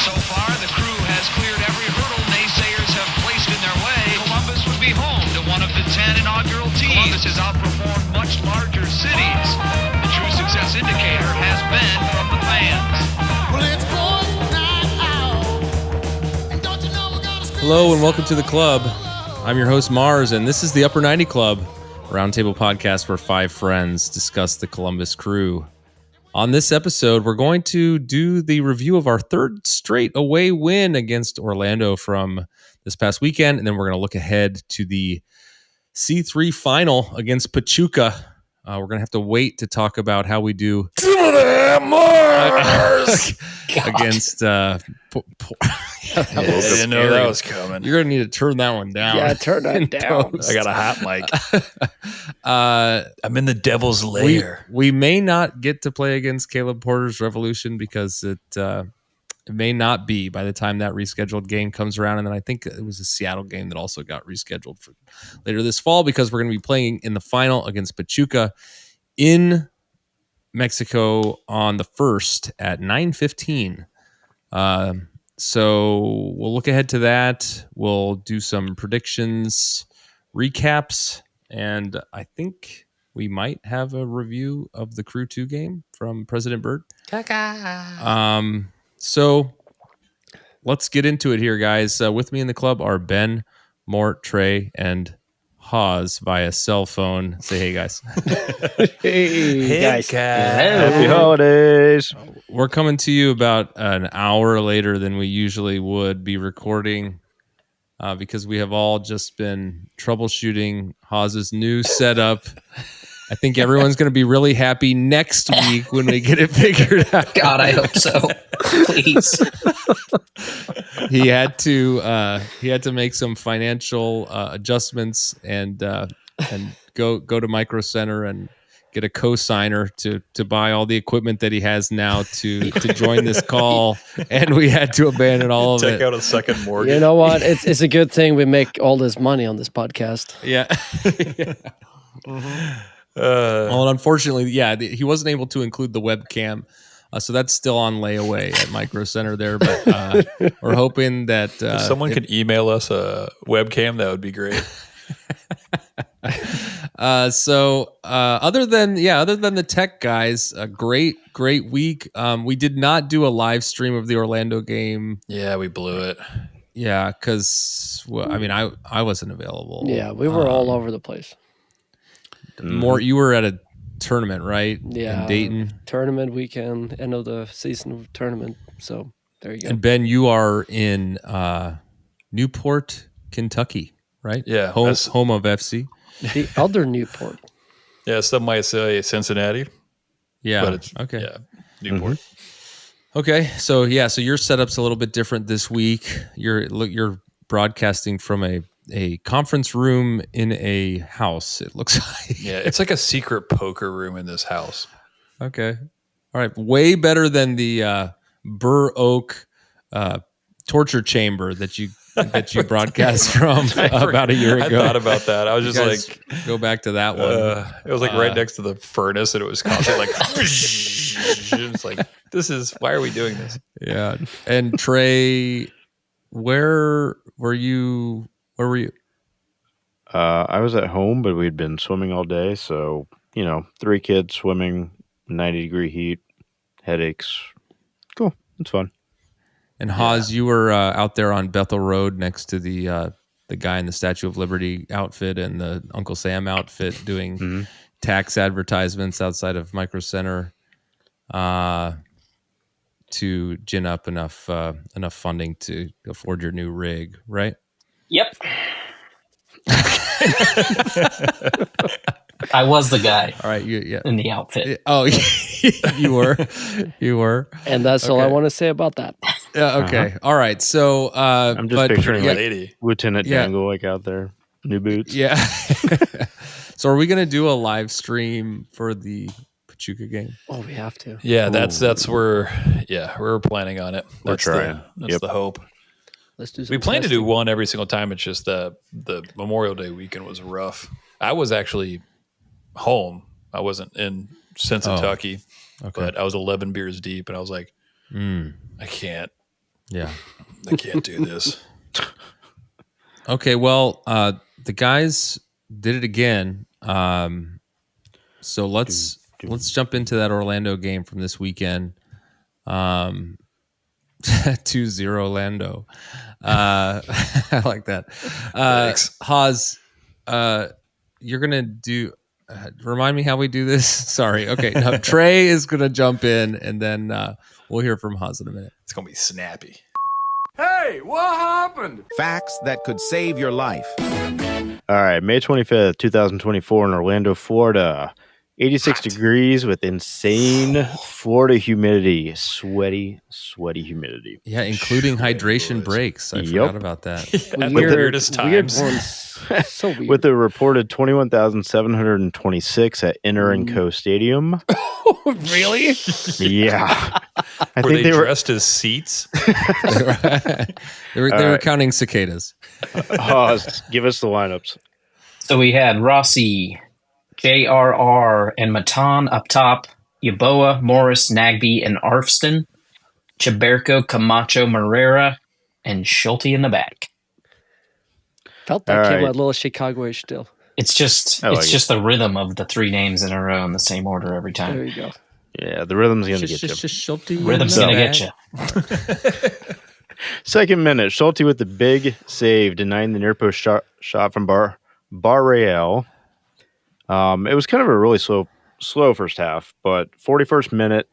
So far, the crew has cleared every hurdle naysayers have placed in their way. Columbus would be home to one of the 10 inaugural teams. Columbus has outperformed much larger cities. The true success indicator has been from the fans. Well, it's going out. Don't you know we're gonna scream. Hello and welcome to the club. I'm your host Mars, and this is the Upper 90 Club, a roundtable podcast where five friends discuss the Columbus Crew. On this episode, we're going to do the review of our third straight away win against Orlando from this past weekend, and then we're going to look ahead to the C3 final against Pachuca. We're going to have to wait to talk about how we do against I didn't know that was coming. You're going to need to turn that one down. Yeah, turn that down. I got a hot mic. I'm in the devil's lair. We may not get to play against Caleb Porter's Revolution because it may not be by the time that rescheduled game comes around. And then I think it was a Seattle game that also got rescheduled for later this fall because we're going to be playing in the final against Pachuca in Mexico on the 1st at 9:15. So we'll look ahead to that. We'll do some predictions, recaps, and I think we might have a review of the Crew 2 game from President Bird. So let's get into it here, guys. With me in the club are Ben, Mort, Trey, and Hawes via cell phone. Say hey, guys. Hey, guys. Happy holidays. We're coming to you about an hour later than we usually would be recording because we have all just been troubleshooting Hawes's new setup. I think everyone's going to be really happy next week when we get it figured out. God, I hope so. Please. He had to make some financial adjustments and go to Micro Center and get a co-signer to buy all the equipment that he has now to join this call, and we had to abandon all of it. Take out a second mortgage. You know what? It's a good thing we make all this money on this podcast. Yeah. Yeah. Well, unfortunately, he wasn't able to include the webcam, so that's still on layaway at Micro Center there. But we're hoping that if someone could email us a webcam, that would be great. So other than the tech guys, a great week. We did not do a live stream of the Orlando game. Yeah, we blew it. Yeah, because I wasn't available. Yeah, we were all over the place. More, you were at a tournament, right? Yeah, in Dayton. Tournament weekend, end of the season tournament. So there you go. And Ben, you are in Newport, Kentucky, right? Yeah, home of FC. The other Newport. Yeah, some might say Cincinnati. Yeah, but it's okay. Yeah, Newport. Mm-hmm. Okay, so your setup's a little bit different this week. You're broadcasting from a conference room in a house, it looks like. Yeah, it's like a secret poker room in this house. Okay. All right. Way better than the Burr Oak torture chamber that you broadcast from about a year ago. I thought about that. I was just like, go back to that one. It was like right next to the furnace, and it was constantly like, it's like, why are we doing this? Yeah. And Trey, where were you? I was at home, but we'd been swimming all day. So, 3 kids swimming, 90-degree heat, headaches. Cool. It's fun. And Hawes, you were out there on Bethel Road next to the guy in the Statue of Liberty outfit and the Uncle Sam outfit doing tax advertisements outside of Micro Center to gin up enough funding to afford your new rig, right? Yep. I was the guy. All right, in the outfit. Oh, you were. And that's all I want to say about that. Yeah. Okay. Uh-huh. All right. So I'm just picturing lady. Lieutenant Dangle out there, new boots. Yeah. So are we gonna do a live stream for the Pachuca game? Oh, we have to. Yeah, that's where. Yeah, we're planning on it. We're trying. That's the hope. Let's do. We plan to do one every single time. It's just the Memorial Day weekend was rough. I was actually home. I wasn't in Kentucky, okay. but I was 11 beers deep, and I was like, I can't Yeah. I can't do this. Okay, well, the guys did it again. So let's jump into that Orlando game from this weekend. 2-0 0rlando. I like that. Thanks. Haas, you're gonna do. Remind me how we do this. Sorry. Okay. Now, Trey is gonna jump in, and then we'll hear from Haas in a minute. It's going to be snappy. Facts that could save your life. All right, May 25th, 2024 in Orlando, Florida. 86 degrees with insane Florida humidity. Sweaty humidity. Yeah, including hydration breaks. I forgot about that. At the weirdest Weird times. ones. So weird. With a reported 21,726 at Inter and Co Stadium. Really? Yeah. I Were think they they were. dressed as seats? They were counting cicadas. Give us the lineups. So we had Rossi, JRR, and Matan up top, Yaboa, Morris, Nagby, and Arfston, Chaberco, Camacho, Marrera, and Schulte in the back. Felt that All came right. a little Chicago-ish still. It's just I like it's just the rhythm of the three names in a row in the same order every There time. you go. Yeah, the rhythm's going to get you. Rhythm's gonna get you. Second minute, Schulte with the big save, denying the near post shot from Barreal. It was kind of a really slow first half, but 41st minute,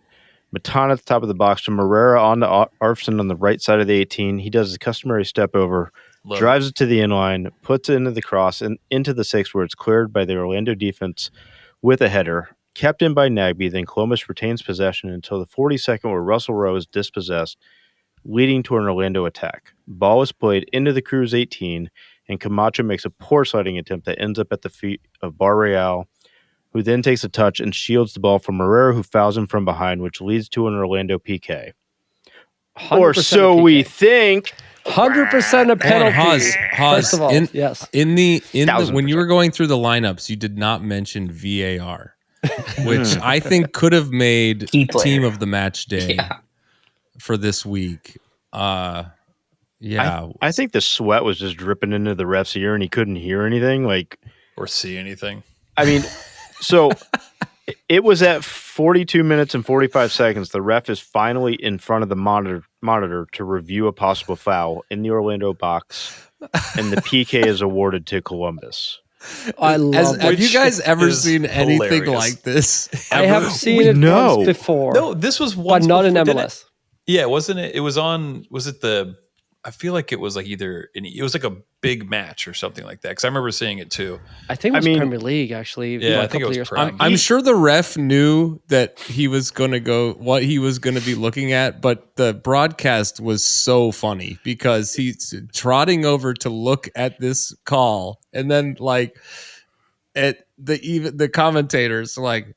Matan at the top of the box to Marrera on to Arfston on the right side of the 18. He does his customary step over, drives it to the inline, puts it into the cross and into the 6 where it's cleared by the Orlando defense with a header. Kept in by Nagby, then Columbus retains possession until the 42nd where Russell Rowe is dispossessed, leading to an Orlando attack. Ball is played into the Crew's 18, and Camacho makes a poor sliding attempt that ends up at the feet of Barreal, who then takes a touch and shields the ball from Marrera, who fouls him from behind, which leads to an Orlando PK. Or 100% so PK. we think. 100% a penalty. Haas, First of all, yes. In the when you 1000%. were going through the lineups, you did not mention VAR, which I think could have made Key player. team of the match day Yeah. for this week. Yeah, I think the sweat was just dripping into the ref's ear and he couldn't hear anything. Like, Or see anything. I mean, so it was at 42 minutes and 45 seconds. The ref is finally in front of the monitor to review a possible foul in the Orlando box, and the PK is awarded to Columbus. I love have it. you guys ever is seen anything hilarious. like this? I have Ever? seen it know. once before, No, this was but once not in before, didn't it? MLS. Yeah, wasn't it? It was on. Was it the? I feel like it was like either. It was like a big match or something like that. Because I remember seeing it too. I think it was I mean- Premier League, actually. Yeah, a I think it couple was years Prem. back. I'm sure the ref knew that he was going to go, what he was going to be looking at, but the broadcast was so funny because he's trotting over to look at this call, and then like at the commentators like,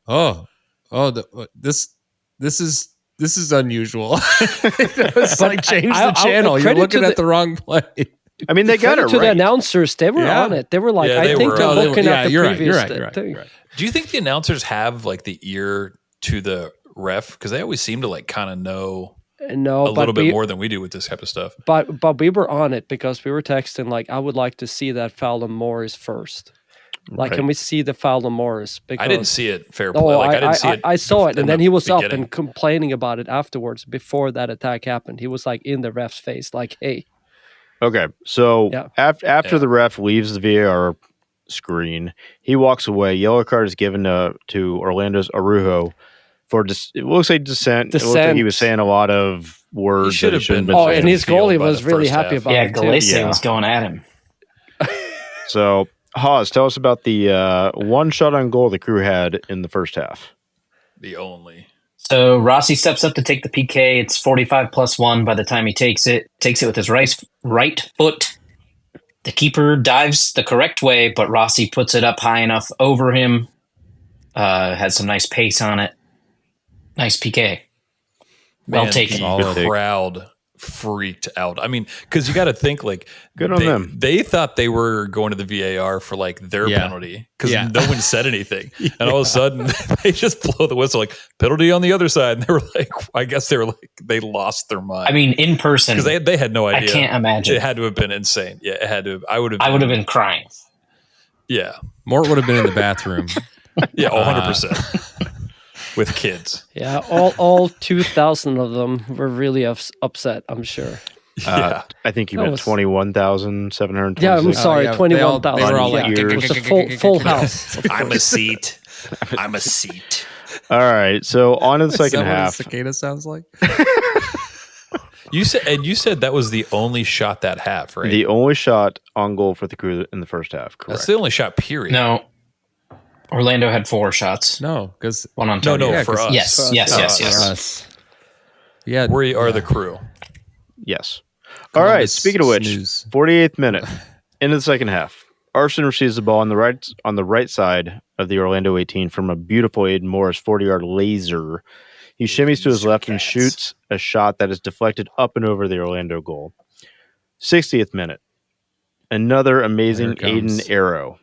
this is unusual. It's like change the I'll channel. You're credit looking to at the wrong play. I mean, they got Credit it to the right. announcers, they were Yeah. on it. They were like, Yeah, I they think were. they're Oh, they looking were. at the Yeah, you're right, previous you're right, thing. you're right. Do you think the announcers have like the ear to the ref? Because they always seem to like kind of know No, a little bit more than we do with this type of stuff. But we were on it because we were texting like, I would like to see that foul on Morris first. Like, Right. can we see the foul on Morris? Because I didn't see it fair play. Oh, Like I didn't see it. I saw it, in and then the he was up beginning. and complaining about it afterwards. Before that attack happened, he was like in the ref's face, like, "Hey, Okay, so Yeah. after Yeah. the ref leaves the VAR screen, he walks away. Yellow card is given to Orlando's Arujo for it looks like dissent. It looked like he was Dissent. saying a lot of words should that he have shouldn't been- have oh," been and saying. his field goalie by was the really first happy half. about Yeah, it too. Galese Yeah. was going at him. So, Haas, tell us about the one shot on goal the Crew had in the first half. The only. So Rossi steps up to take the PK. It's 45+1 by the time he takes it. Takes it with his right foot. The keeper dives the correct way, but Rossi puts it up high enough over him. Has some nice pace on it. Nice PK. Well Man, taken. The Solid. crowd freaked out. I mean, because you got to think like Good on them. They thought they were going to the VAR for like their penalty because no one said anything, and all of a sudden they just blow the whistle like penalty on the other side, and they were like, I guess they lost their mind. I mean, in person, because they had no idea. I can't imagine. It had to have been insane. Yeah, it had to. I would have been crying. Yeah, Mort would have been in the bathroom. Yeah, 100%. With kids. Yeah, all 2,000 of them were really upset, I'm sure. Yeah. I think you meant 21,726. Yeah, I'm sorry, yeah. 21,000. They were all like, it was a full house. I'm a seat. I'm a seat. All right, so on to the second Is that half. what a cicada sounds like? You said that was the only shot that half, right? The only shot on goal for the Crew in the first half. Correct. That's the only shot, period. No. Orlando had 4 shots. No, because One on No, target. no, for us. Yes. Yeah, We are the Crew. Yes. All right. Columbus Speaking of which, snooze. 48th minute into the second half. Arson receives the ball on the right side of the Orlando 18 from a beautiful Aiden Morris 40-yard laser. He shimmies to his left and shoots a shot that is deflected up and over the Orlando goal. 60th minute. Another amazing Here it comes. Aiden arrow.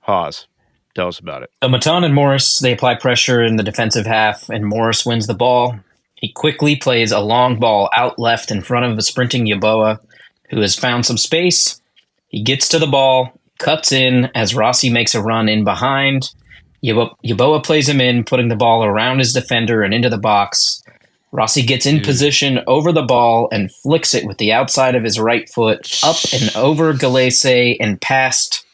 Haas, tell us about it. So Maton and Morris, they apply pressure in the defensive half, and Morris wins the ball. He quickly plays a long ball out left in front of a sprinting Yeboah, who has found some space. He gets to the ball, cuts in as Rossi makes a run in behind. Yeboah plays him in, putting the ball around his defender and into the box. Rossi gets in position over the ball and flicks it with the outside of his right foot up and over Galese and past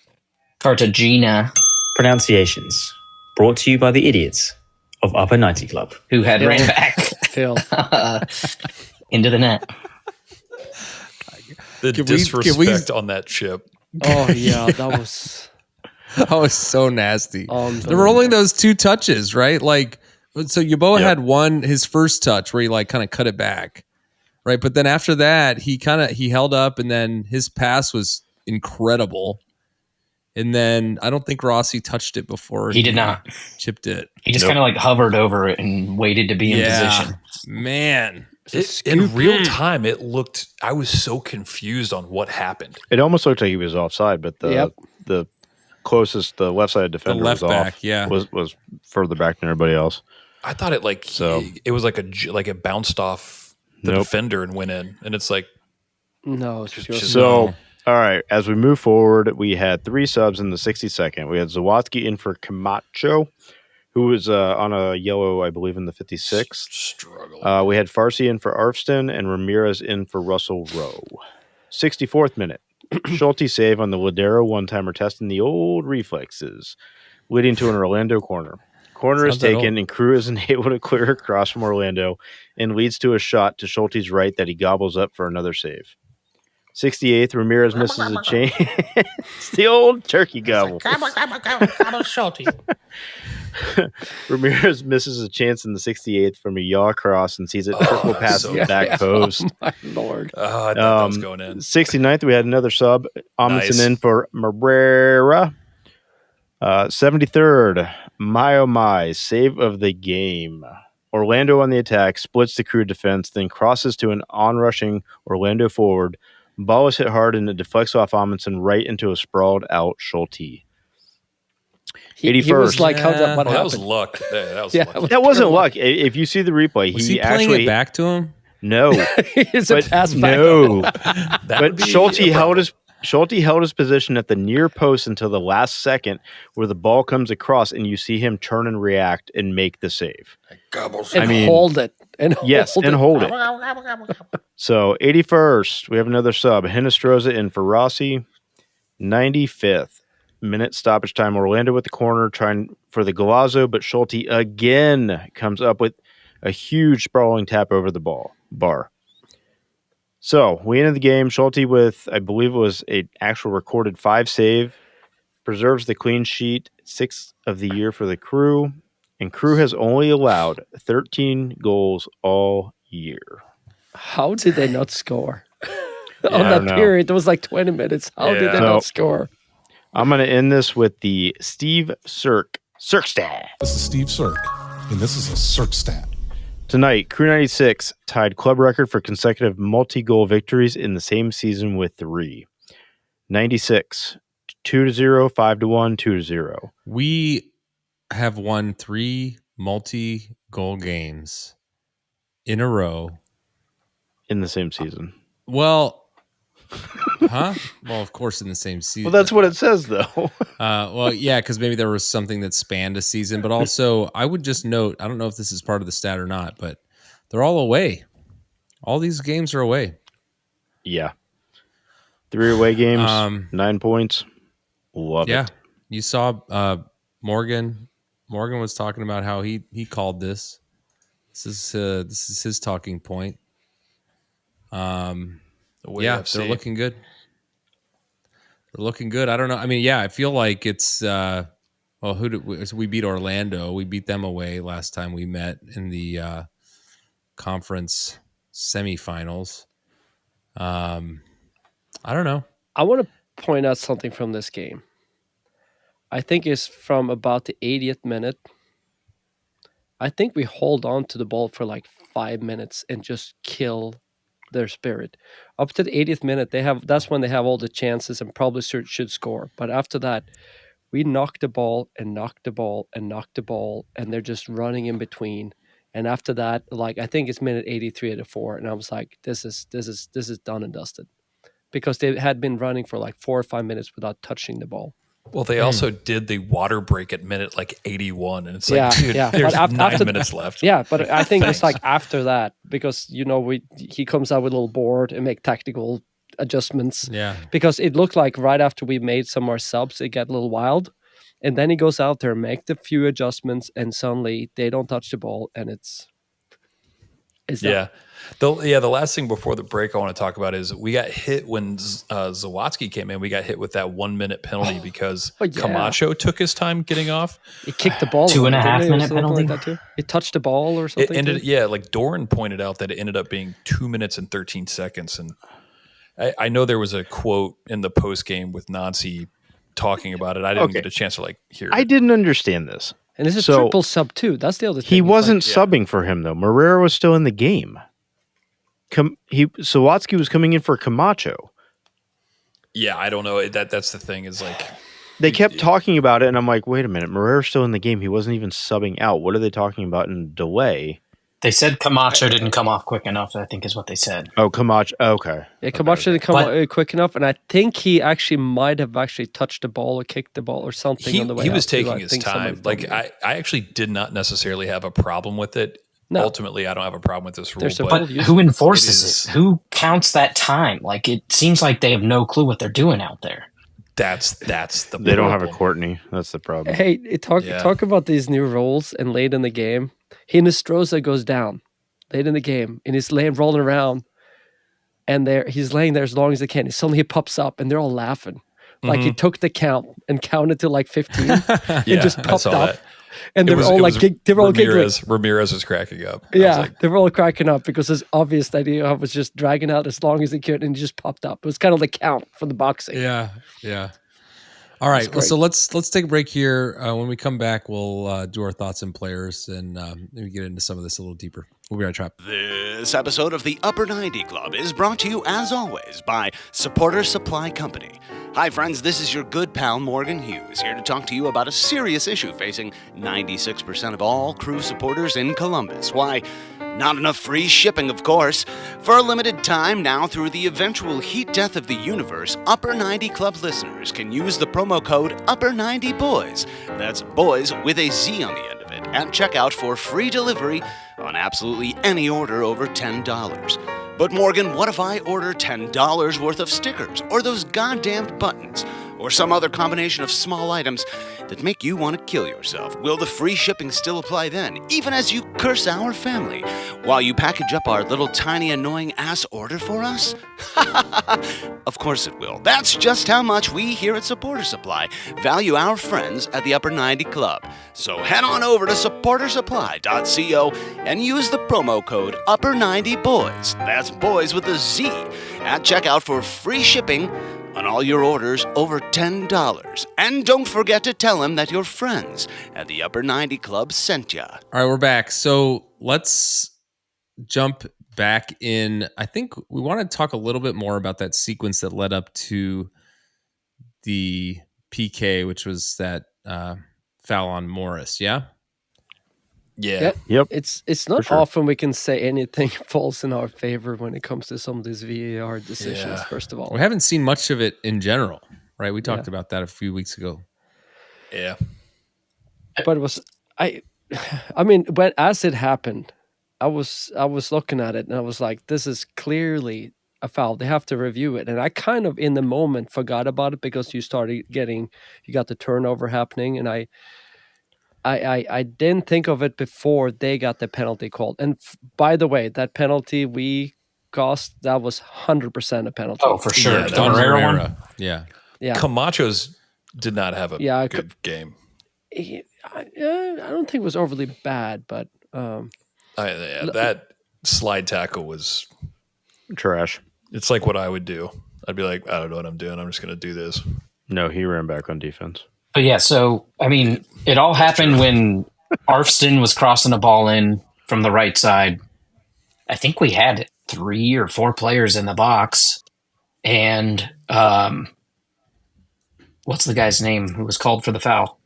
Cartagena, Pronunciations brought to you by the idiots of Upper 90 Club. who had ran back Phil. into the net. The Can we- disrespect on that chip. Oh, yeah, that was... that was so nasty. There were Unbelievable. only those 2 touches, right? Like, so Yeboah had his first touch where he like kind of cut it back, right? But then after that, he held up, and then his pass was incredible. And then I don't think Rossi touched it before He did not. chipped it. He just kind of like hovered over it and waited to be in position. Man. In real time, I was so confused on what happened. It almost looked like he was offside, but the closest, the left side defender left was back, off, was further back than everybody else. I thought it it was like it bounced off the defender and went in, and it's like No, it's just... So, all right, as we move forward, we had 3 subs in the 62nd. We had Zawadzki in for Camacho, who was on a yellow, I believe, in the 56th. struggling. We had Farsi in for Arfston and Ramirez in for Russell Rowe. 64th minute. Schulte save on the Ladero one-timer testing the old reflexes, leading to an Orlando corner. Corner is taken, and Crew isn't able to clear across from Orlando, and leads to a shot to Schulte's right that he gobbles up for another save. 68th, Ramirez misses a chance. It's the old turkey gobble. Ramirez misses a chance in the 68th from a yaw cross and sees it triple past the back post. Oh, my Lord. I thought that was going in. 69th, we had another sub. Amundsen Nice. in for Marrera. 73rd, my save of the game. Orlando on the attack, splits the Crew defense, then crosses to an onrushing Orlando forward. Ball is hit hard and it deflects off Amundsen right into a sprawled out Schulte. He was like, how that, what That was happened? luck. That was Yeah, luck. That wasn't luck. If you see the replay, Was he he playing actually it back to him? no, It's a but pass back. no. That But would be Schulte a problem. held his position at the near post until the last second, where the ball comes across, and you see him turn and react and make the save. And hold it. And Yes, hold and it. hold it. So 81st, we have another sub. Hinestroza in for Rossi. 95th minute stoppage time. Orlando with the corner trying for the Galazzo, but Schulte again comes up with a huge sprawling tap over the bar. So we ended the game. Schulte with, I believe it was an actual recorded 5 save, preserves the clean sheet, 6th of the year for the Crew, and Crew has only allowed 13 goals all year. How did they not score? I On that don't know. period, it was like 20 minutes. How did they Yeah. not So- score? I'm going to end this with the Steve Cirk stat. This is Steve Cirk, and this is a Cirk stat. Tonight, Crew 96 tied club record for consecutive multi-goal victories in the same season with 3. 96, 2-0, 5-1, 2-0. We have won 3 multi-goal games in a row. In the same season. Well, huh? Well, of course in the same season. Well, that's what it says, though. Well, yeah, because maybe there was something that spanned a season. But also, I would just note, I don't know if this is part of the stat or not, but they're all away. All these games are away. Yeah. 3 away games, 9 points. Love it. Yeah. You saw Morgan. Morgan was talking about how he called this. This is his talking point. Yeah, they're looking good. They're looking good. I don't know. I mean, yeah, I feel like it's well, we beat Orlando. We beat them away last time we met in the conference semifinals. I don't know. I want to point out something from this game. I think it's from about the 80th minute. I think we hold on to the ball for like 5 minutes and just kill their spirit. Up to the 80th minute, that's when they have all the chances and probably should score. But after that, we knock the ball and knock the ball and knock the ball, and they're just running in between. And after that, like I think it's minute 83 to 4, and I was like, this is done and dusted, because they had been running for like 4 or 5 minutes without touching the ball. Well, they also did the water break at minute like 81, and it's like, dude, there's but 9 minutes left. Yeah, but I think it's like after that, because he comes out with a little board and make tactical adjustments. Yeah, because it looked like right after we made some more subs, it got a little wild, and then he goes out there, make the few adjustments, and suddenly they don't touch the ball, and it's yeah. The last thing before the break I want to talk about is we got hit when Zawadzki came in. We got hit with that 1 minute penalty because Camacho took his time getting off. He kicked the ball. 2.5 minute penalty. Like too. He touched the ball or something. It ended, like Doran pointed out that it ended up being 2 minutes and 13 seconds. And I know there was a quote in the post game with Nancy talking about it. I didn't get a chance to hear it. I didn't understand this. And this is triple sub too. That's the other thing. He wasn't subbing for him though. Marrero was still in the game. Zawadzki was coming in for Camacho. Yeah, I don't know. That's the thing is they kept talking about it, and I'm like, wait a minute, Marrero's still in the game. He wasn't even subbing out. What are they talking about in delay? They said Camacho didn't come off quick enough, I think is what they said. Oh, Camacho. Okay. Yeah, Camacho didn't come off quick enough, and I think he actually might have touched the ball or kicked the ball or something on the way. He was taking his time. I actually did not necessarily have a problem with it. No. Ultimately, I don't have a problem with this rule. But who enforces it? Who counts that time? It seems like they have no clue what they're doing out there. That's the problem. They don't have a Courtney. That's the problem. Hey, talk about these new rules and late in the game. Hinestroza goes down late in the game, and he's rolling around, and he's laying there as long as he can. And suddenly he pops up, and they're all laughing. Like he took the count and counted to 15 and just popped up. And they were all giggling. Ramirez was cracking up. Yeah, they were all cracking up because it's obvious that he was just dragging out as long as he could, and he just popped up. It was kind of the count for the boxing. Yeah. All right, so let's take a break here. When we come back, we'll do our thoughts and players, and maybe get into some of this a little deeper. We'll be right back. This episode of the Upper 90 Club is brought to you, as always, by Supporter Supply Company. Hi, friends, this is your good pal Morgan Hughes, here to talk to you about a serious issue facing 96% of all crew supporters in Columbus. Why, not enough free shipping, of course. For a limited time now, through the eventual heat death of the universe, Upper 90 Club listeners can use the promo code Upper90Boys. That's boys with a Z on the end of it, at checkout for free delivery on absolutely any order over $10. But Morgan, what if I order $10 worth of stickers, or those goddamned buttons, or some other combination of small items that make you want to kill yourself? Will the free shipping still apply then, even as you curse our family, while you package up our little tiny annoying ass order for us? Of course it will. That's just how much we here at Supporter Supply value our friends at the Upper 90 Club. So head on over to supportersupply.co and use the promo code Upper90Boys. That's boys with a Z at checkout for free shipping on all your orders over $10. And don't forget to tell them that your friends at the Upper 90 Club sent ya. All right, we're back. So let's jump back in. I think we want to talk a little bit more about that sequence that led up to the PK, which was that foul on Morris. Yeah. Yeah. Yep. It's not sure. often we can say anything falls in our favor when it comes to some of these VAR decisions. Yeah. First of all, We haven't seen much of it in general, right? We talked about that a few weeks ago. Yeah. but it was I mean, when as it happened, I was looking at it and I was like, this is clearly a foul. They have to review it. And I kind of in the moment forgot about it because you got the turnover happening, and I didn't think of it before they got the penalty called. And by the way, that penalty we cost, that was 100% a penalty. Oh, for sure. Yeah, The Herrera one. Yeah. Yeah. Camacho's did not have a good game. I don't think it was overly bad, but that slide tackle was Trash. It's like what I would do. I'd be like, I don't know what I'm doing. I'm just going to do this. No, he ran back on defense. But yeah, so I mean, it all happened when Arfston was crossing a ball in from the right side. I think we had 3 or 4 players in the box, and what's the guy's name who was called for the foul?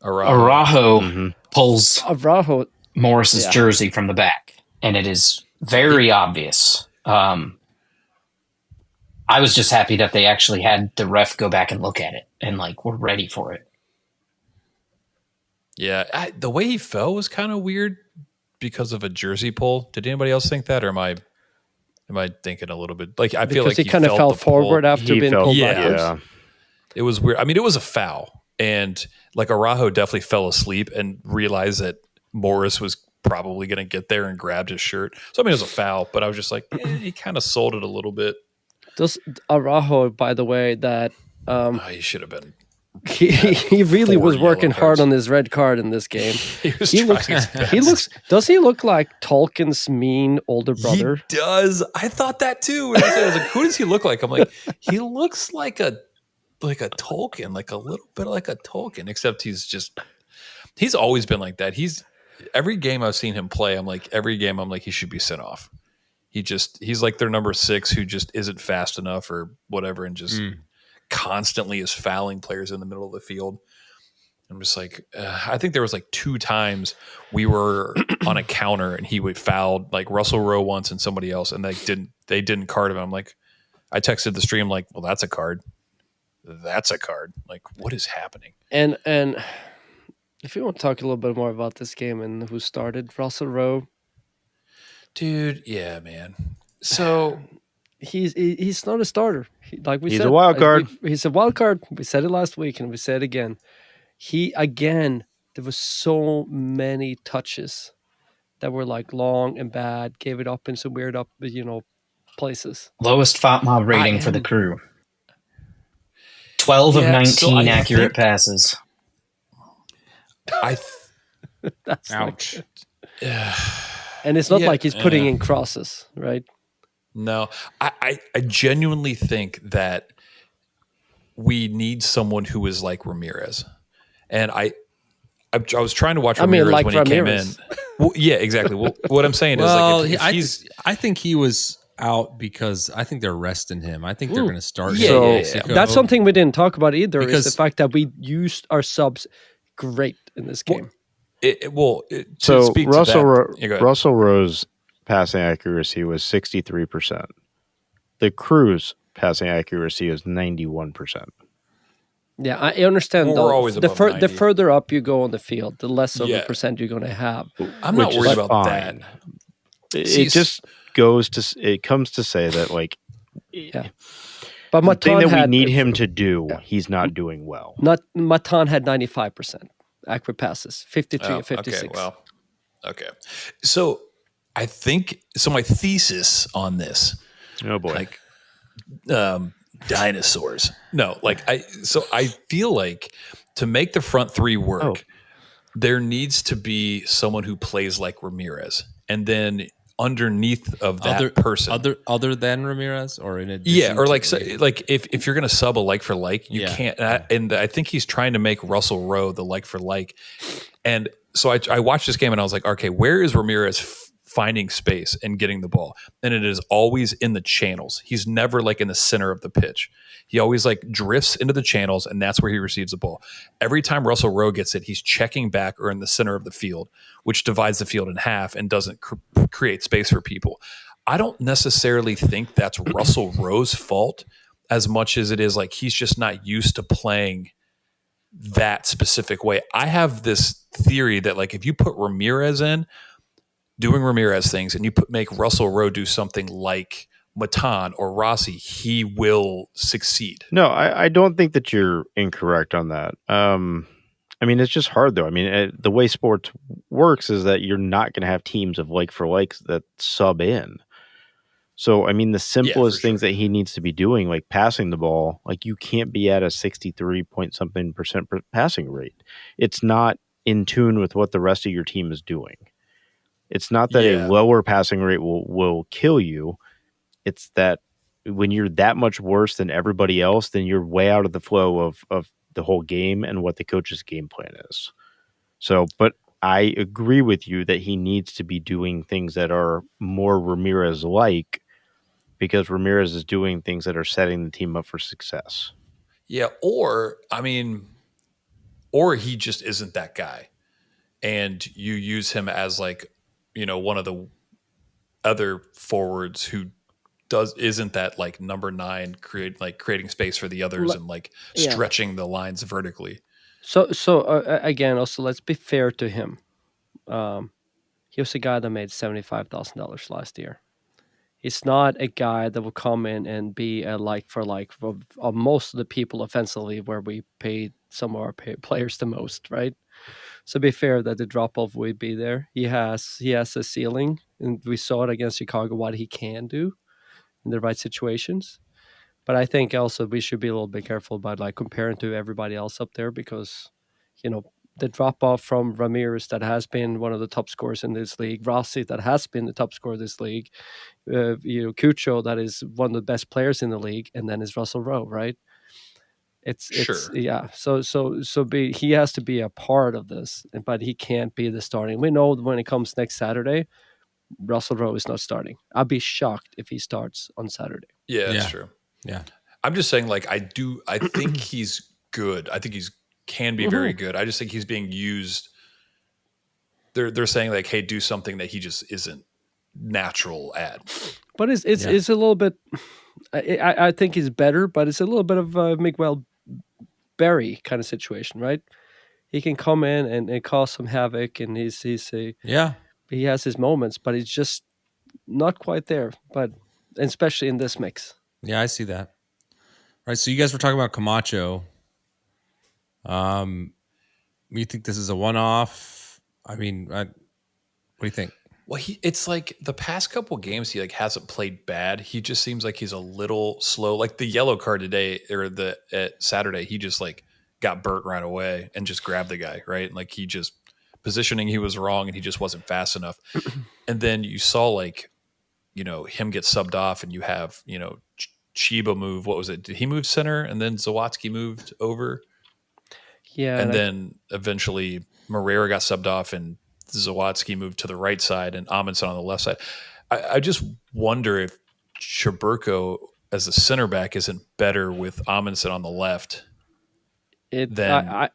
Araujo pulls Morris's jersey from the back, and it is very obvious. I was just happy that they actually had the ref go back and look at it and like we're ready for it. Yeah, the way he fell was kind of weird because of a jersey pull. Did anybody else think that, or am I thinking a little bit like I feel like he kind of fell forward after being pulled backwards. Yeah, it was weird. I mean, it was a foul, and like Araujo definitely fell asleep and realized that Morris was probably going to get there and grabbed his shirt. So I mean, it was a foul, but I was just like, he kind of sold it a little bit. Does Araujo, by the way, that he should have been. He really was working hard on his red card in this game. He looks. Does he look like Tolkien's mean older brother? He does. I thought that too. When I was like, who does he look like? I'm like, he looks like a Tolkien, like a little bit like a Tolkien, except he's always been like that. Every game I've seen him play, I'm like, he should be sent off. He's like their number 6 who just isn't fast enough or whatever, and just constantly is fouling players in the middle of the field. I'm just like, I think there was like 2 times we were on a counter and he would foul like Russell Rowe once and somebody else, and they didn't card him. I'm like, I texted the stream like, well, that's a card. That's a card. Like, what is happening? And if you want to talk a little bit more about this game and who started, Russell Rowe. Dude, yeah, man. So he's not a starter. He's a wild card. He's a wild card. We said it last week and we said it again. There was so many touches that were like long and bad, gave it up in some weird places. Lowest FOTMOB rating for the crew. 12 of 19 accurate passes. That's ouch. And it's not like he's putting in crosses, right? No, I genuinely think that we need someone who is like Ramirez. And I was trying to watch Ramirez when he came in. Well, yeah, exactly. Well, what I'm saying is like I think he was out because I think they're resting him. I think they're going to start. Yeah. That's something we didn't talk about either, is the fact that we used our subs great in this game. Russell Rowe's passing accuracy was 63%. The crew's passing accuracy is 91%. Yeah, I understand. We're always above 90. The further up you go on the field, the less of a percent you're going to have. I'm not worried about that. It comes to say that but Matan the thing that we need him to do, he's not doing well. Matan had 95% accurate passes, 53 and 56. Okay. So I think my thesis on this. Oh boy. Dinosaurs. No, I feel like to make the front 3 work, there needs to be someone who plays like Ramirez, and then underneath of that person, other than Ramirez, or in addition, or if you're going to sub a like for like, you can't. And I think he's trying to make Russell Rowe the like for like, and so I watched this game and I was like, okay, where is Ramirez finding space and getting the ball. And it is always in the channels. He's never like in the center of the pitch. He always like drifts into the channels, and that's where he receives the ball. Every time Russell Rowe gets it, he's checking back or in the center of the field, which divides the field in half and doesn't create space for people. I don't necessarily think that's Russell Rowe's fault as much as it is like he's just not used to playing that specific way. I have this theory that like if you put Ramirez in doing Ramirez things and you make Russell Rowe do something like Matan or Rossi, he will succeed. No, I don't think that you're incorrect on that. I mean, it's just hard though. I mean, the way sports works is that you're not going to have teams of like for likes that sub in. So, I mean, the simplest things that he needs to be doing, like passing the ball, like you can't be at a 63 point something percent passing rate. It's not in tune with what the rest of your team is doing. It's not that a lower passing rate will kill you. It's that when you're that much worse than everybody else, then you're way out of the flow of the whole game and what the coach's game plan is. So, but I agree with you that he needs to be doing things that are more Ramirez-like, because Ramirez is doing things that are setting the team up for success. Yeah, or he just isn't that guy. And you use him as like, one of the other forwards who isn't that like number 9 creating space for the others and like stretching the lines vertically. So again, also let's be fair to him. He was a guy that made $75,000 last year. He's not a guy that will come in and be a like for like of most of the people offensively where we paid some of our players the most, right? So be fair that the drop off would be there. He has a ceiling, and we saw it against Chicago what he can do in the right situations. But I think also we should be a little bit careful about like comparing to everybody else up there, because the drop off from Ramirez, that has been one of the top scorers in this league, Rossi, that has been the top scorer of this league, Cucho, that is one of the best players in the league, and then is Russell Rowe, right? It's yeah. So he has to be a part of this, but he can't be the starting. We know when it comes next Saturday, Russell Rowe is not starting. I'd be shocked if he starts on Saturday. Yeah, that's true. Yeah. I'm just saying, like, I think he's good. I think can be very good. I just think he's being used. They're saying like, hey, do something that he just isn't natural at. But it's a little bit. I think he's better, but it's a little bit of a Miguel Berry kind of situation, right? He can come in and cause some havoc, and he has his moments, but he's just not quite there. But especially in this mix. Yeah, I see that. All right, so you guys were talking about Camacho. You think this is a one-off? I mean, what do you think? Well, it's like the past couple games he like hasn't played bad. He just seems like he's a little slow. Like the yellow card today or at Saturday, he just like got burnt right away and just grabbed the guy, right? Like he just positioning, he was wrong and he just wasn't fast enough. And then you saw like, him get subbed off, and you have, Chiba move. What was it? Did he move center and then Zawadzki moved over? Yeah. And then eventually Moreira got subbed off and Zawadzki moved to the right side and Amundsen on the left side. I just wonder if Cheburko as a center back isn't better with Amundsen on the left. You know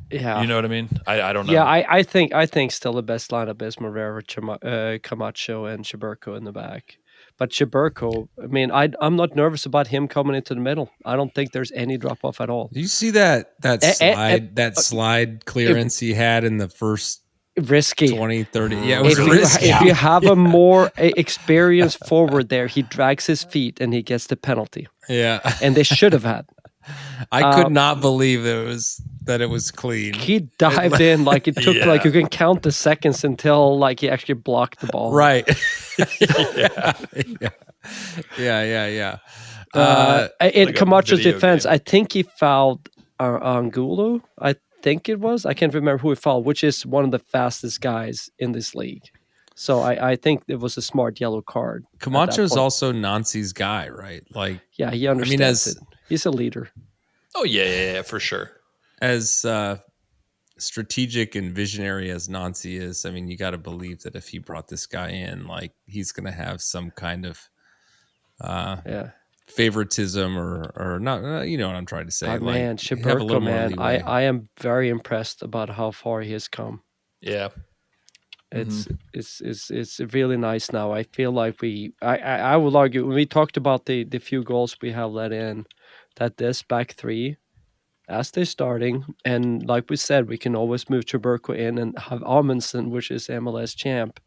what I mean? I don't know. Yeah, I think still the best lineup is Moreira, Camacho, and Cheburko in the back. But Cheburko, I mean, I'm not nervous about him coming into the middle. I don't think there's any drop off at all. Do you see that slide clearance he had in the first risky 20, 30? Yeah, it was risky. If you have a more experienced forward there, he drags his feet and he gets the penalty. Yeah, and they should have had. I could not believe that it was clean. He dived in like it took like you can count the seconds until like he actually blocked the ball. Right. In Camacho's defense, I think he fouled Angulo. I think it was. I can't remember who he fouled, which is one of the fastest guys in this league. So I think it was a smart yellow card. Camacho's also Nancy's guy, right? Like, yeah, he understands it. He's a leader. Oh yeah, for sure. As strategic and visionary as Nancy is, I mean, you got to believe that if he brought this guy in, like he's going to have some kind of favoritism or not. You know what I'm trying to say? But like, man, have a little Shiberko, more man, leeway. I am very impressed about how far he has come. Yeah. It's really nice now. I feel like I would argue when we talked about the few goals we have let in, that this back three, as they're starting, and like we said, we can always move Shiberko in and have Amundsen, which is MLS champ,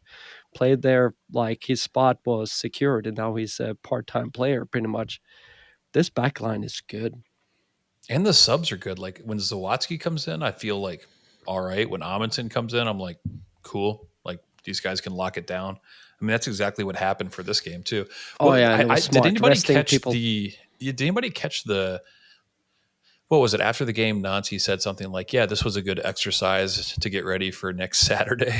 played there like his spot was secured, and now he's a part-time player pretty much. This back line is good. And the subs are good. Like when Zawadzki comes in, I feel like all right. When Amundsen comes in, I'm like, cool. Like these guys can lock it down. I mean, that's exactly what happened for this game too. Oh yeah, and it was smart. Did anybody Resting catch people. Did anybody catch the? What was it after the game? Nancy said something like, "Yeah, this was a good exercise to get ready for next Saturday."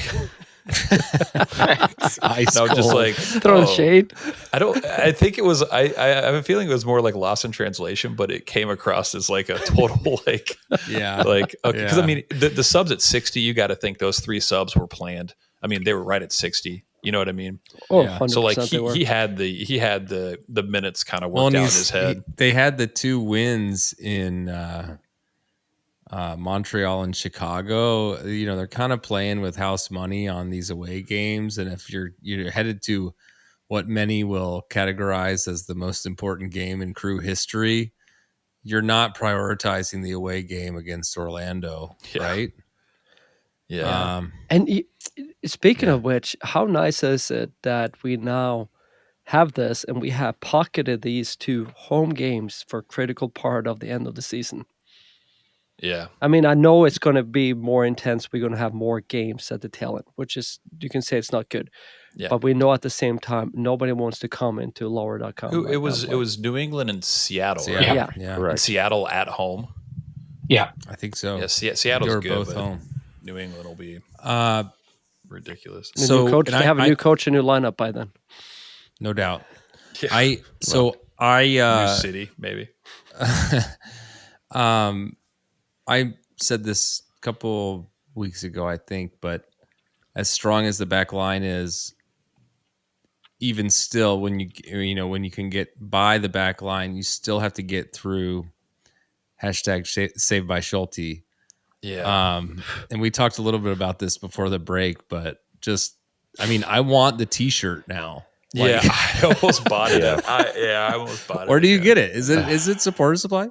Ice I was just cold. like Throwing shade. I think it was. I have a feeling it was more like lost in translation, but it came across as like a total like Yeah. like okay. Because Yeah. I mean, the subs at 60, you got to think those 3 subs were planned. I mean, they were right at 60. You know what I mean? Oh, Yeah. 100% So like they were. he had the minutes kind of Well, worked and out in his head. they had the 2 wins in Montreal and Chicago. You know, they're kind of playing with house money on these away games, and if you're headed to what many will categorize as the most important game in Crew history, you're not prioritizing the away game against Orlando, Yeah. right? Yeah. And speaking Yeah. of which, how nice is it that we now have this and we have pocketed these 2 home games for critical part of the end of the season? Yeah. I mean, I know it's going to be more intense. We're going to have more games at the tail end, which is, you can say it's not good. Yeah. But we know at the same time, nobody wants to come into lower.com. It was New England and Seattle. So, Right? Yeah. yeah. And Correct. Seattle at home. Yeah. I think so. Yeah, Seattle's They were good, both but home. New England will be Uh, ridiculous. The So, new coach, and they have a I- new coach, a new lineup by then. no doubt. Yeah. I New City, maybe. I said this a couple weeks ago, I think, but as strong as the back line is, even still, when you can get by the back line, you still have to get through #Saved by Schulte. Yeah. And we talked a little bit about this before the break, but I want the T-shirt now. Yeah, Like, I almost bought it. I almost bought it. where do you again. get it? Is it Supporter Supply?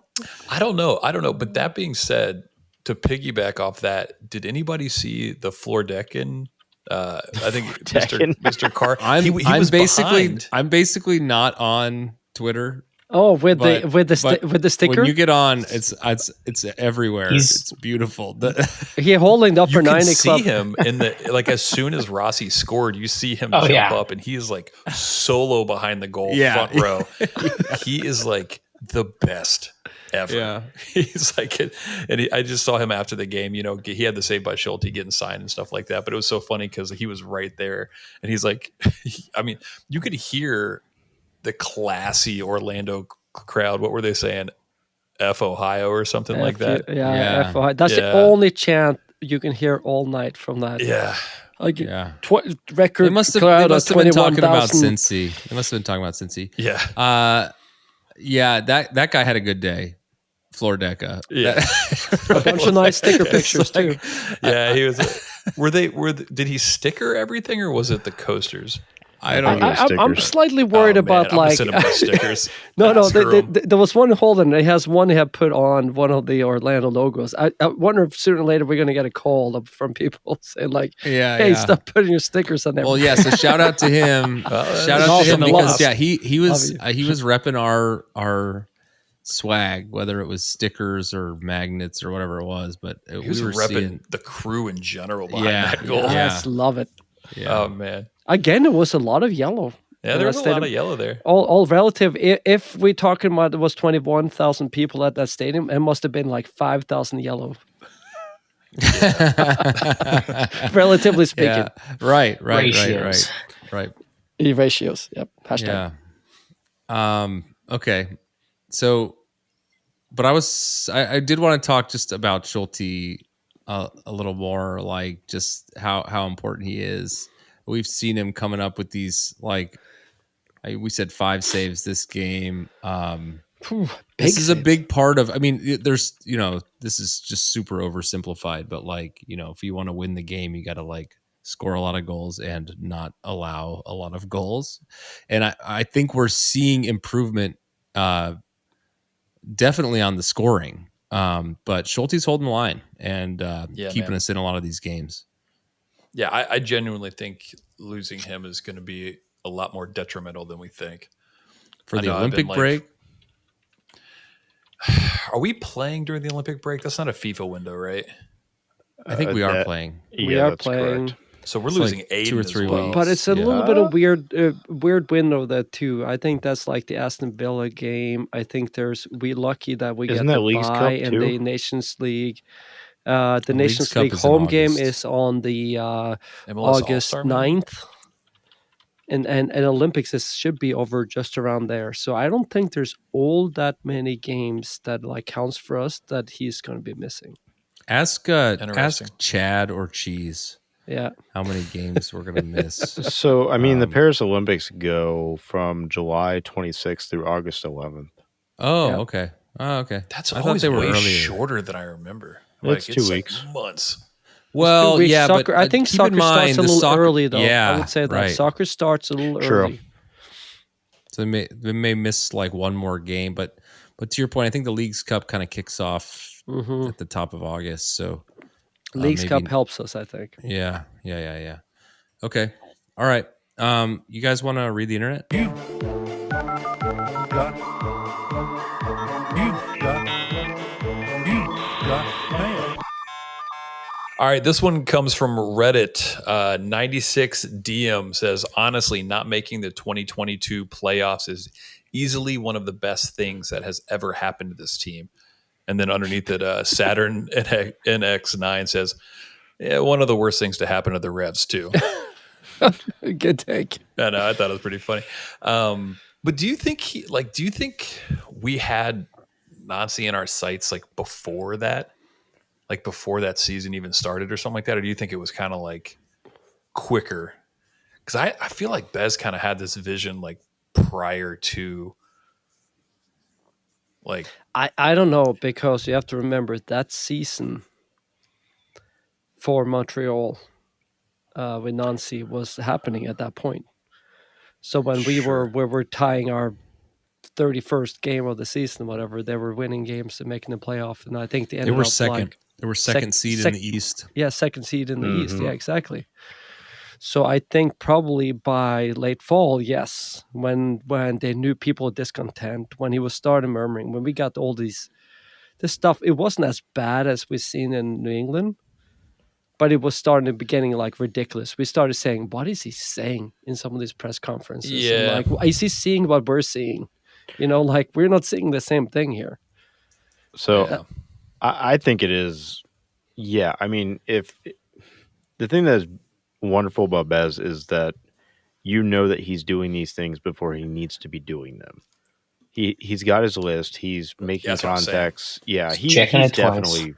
I don't know. But that being said, to piggyback off that, did anybody see the floor decking? I think Mr. Carr. He was behind. I'm basically not on Twitter. Oh, with But- the sticker? When you get on, it's everywhere. He's- It's beautiful. He holding the upper You can 90 see club. him in the like as soon as Rossi scored, you see him Oh, jump yeah. up, and he is like solo behind the goal, Yeah. front row. He is like the best ever. Yeah. He's like, I just saw him after the game. You know, he had the Saved by Schulte getting signed and stuff like that. But it was so funny because he was right there, and he's like, I mean, you could hear the classy Orlando crowd. What were they saying? F Ohio or something like that. Yeah. FOI. That's the Yeah. only chant you can hear all night from that. Yeah. Like Yeah. record They must have crowd been of talking about 21,000. Cincy. They must have been talking about Cincy. Yeah. Yeah, that guy had a good day. Floor Deca. Yeah. A bunch of nice sticker It's pictures too. Yeah, he was. Did he sticker everything or was it the coasters? I don't know. I'm stickers. slightly worried Oh, about man, I'm like sending more stickers. no, Ask her 'em. there was one holding. He has one he had put on one of the Orlando logos. I wonder if sooner or later we're going to get a call from people saying like, Yeah, "Hey, yeah. stop putting your stickers on there." Well, yeah. So shout out to him. Shout out to awesome him to because love. yeah, he was Love he was repping our swag, whether it was stickers or magnets or whatever it was. But He was we were repping seeing, the crew in general behind Yeah, that goal. Yes, love it. yeah. Oh man. Again, it was a lot of yellow. Yeah, there was a lot of yellow there. All relative. If we're talking about there was 21,000 people at that stadium, it must have been like 5,000 yellow. Relatively speaking. Yeah. Right. Ratios. Ratios. Yep. Hashtag. Yeah. Okay. So, but I did want to talk just about Schulte a little more, like just how important he is. We've seen him coming up with these, like we said, 5 saves this game. This is a big part of. I mean, there's this is just super oversimplified, but like if you want to win the game, you got to like score a lot of goals and not allow a lot of goals. And I think we're seeing improvement, definitely on the scoring. But Schulte's holding the line and keeping us in a lot of these games. Yeah, I genuinely think losing him is going to be a lot more detrimental than we think. For the Olympic break? Are we playing during the Olympic break? That's not a FIFA window, right? I think we are playing. We are playing. Correct. So we're losing like 2 or 3 weeks. But it's a little bit of weird window that too. I think that's like the Aston Villa game. I think we're lucky that we get the bye in the Nations League. The Nations League home game is on the August 9th. And Olympics should be over just around there. So I don't think there's all that many games that like counts for us that he's going to be missing. Ask Chad or Cheese. Yeah. How many games we're going to miss. So, I mean, the Paris Olympics go from July 26th through August 11th. Oh, yeah. Okay. Oh, okay. That's always way shorter than I remember. Like, it's 2 weeks. Like months. Well, yeah, soccer, but I think soccer starts a little early, though. Yeah, I would say that right. Soccer starts a little early. So they may miss like one more game, but to your point, I think the Leagues Cup kind of kicks off at the top of August. So Leagues Cup helps us, I think. Yeah. Okay, all right. You guys want to read the internet? All right, this one comes from Reddit. 96DM says, honestly, not making the 2022 playoffs is easily one of the best things that has ever happened to this team. And then underneath it, Saturn NX9 says, yeah, one of the worst things to happen to the Revs, too. Good take. I know, I thought it was pretty funny. But do you think we had Nancy in our sights like before that? Like before that season even started or something like that? Or do you think it was kind of like quicker? Because I feel like Bez kind of had this vision like prior to like... I don't know, because you have to remember that season for Montreal with Nancy was happening at that point. So when we were tying our 31st game of the season, whatever, they were winning games and making the playoff. And I think they were second. They were second seed in the East. Yeah, second seed in the East. Yeah, exactly. So I think probably by late fall, yes, when they knew people were discontent, when he was starting murmuring, when we got all this stuff, it wasn't as bad as we've seen in New England, but it was starting to be getting like ridiculous. We started saying, what is he saying in some of these press conferences? Yeah. And, like, is he seeing what we're seeing? Like we're not seeing the same thing here. So I think it is. Yeah. I mean, if the thing that is wonderful about Bez is that that he's doing these things before he needs to be doing them. He's got his list. He's making contacts. Yeah, he's definitely.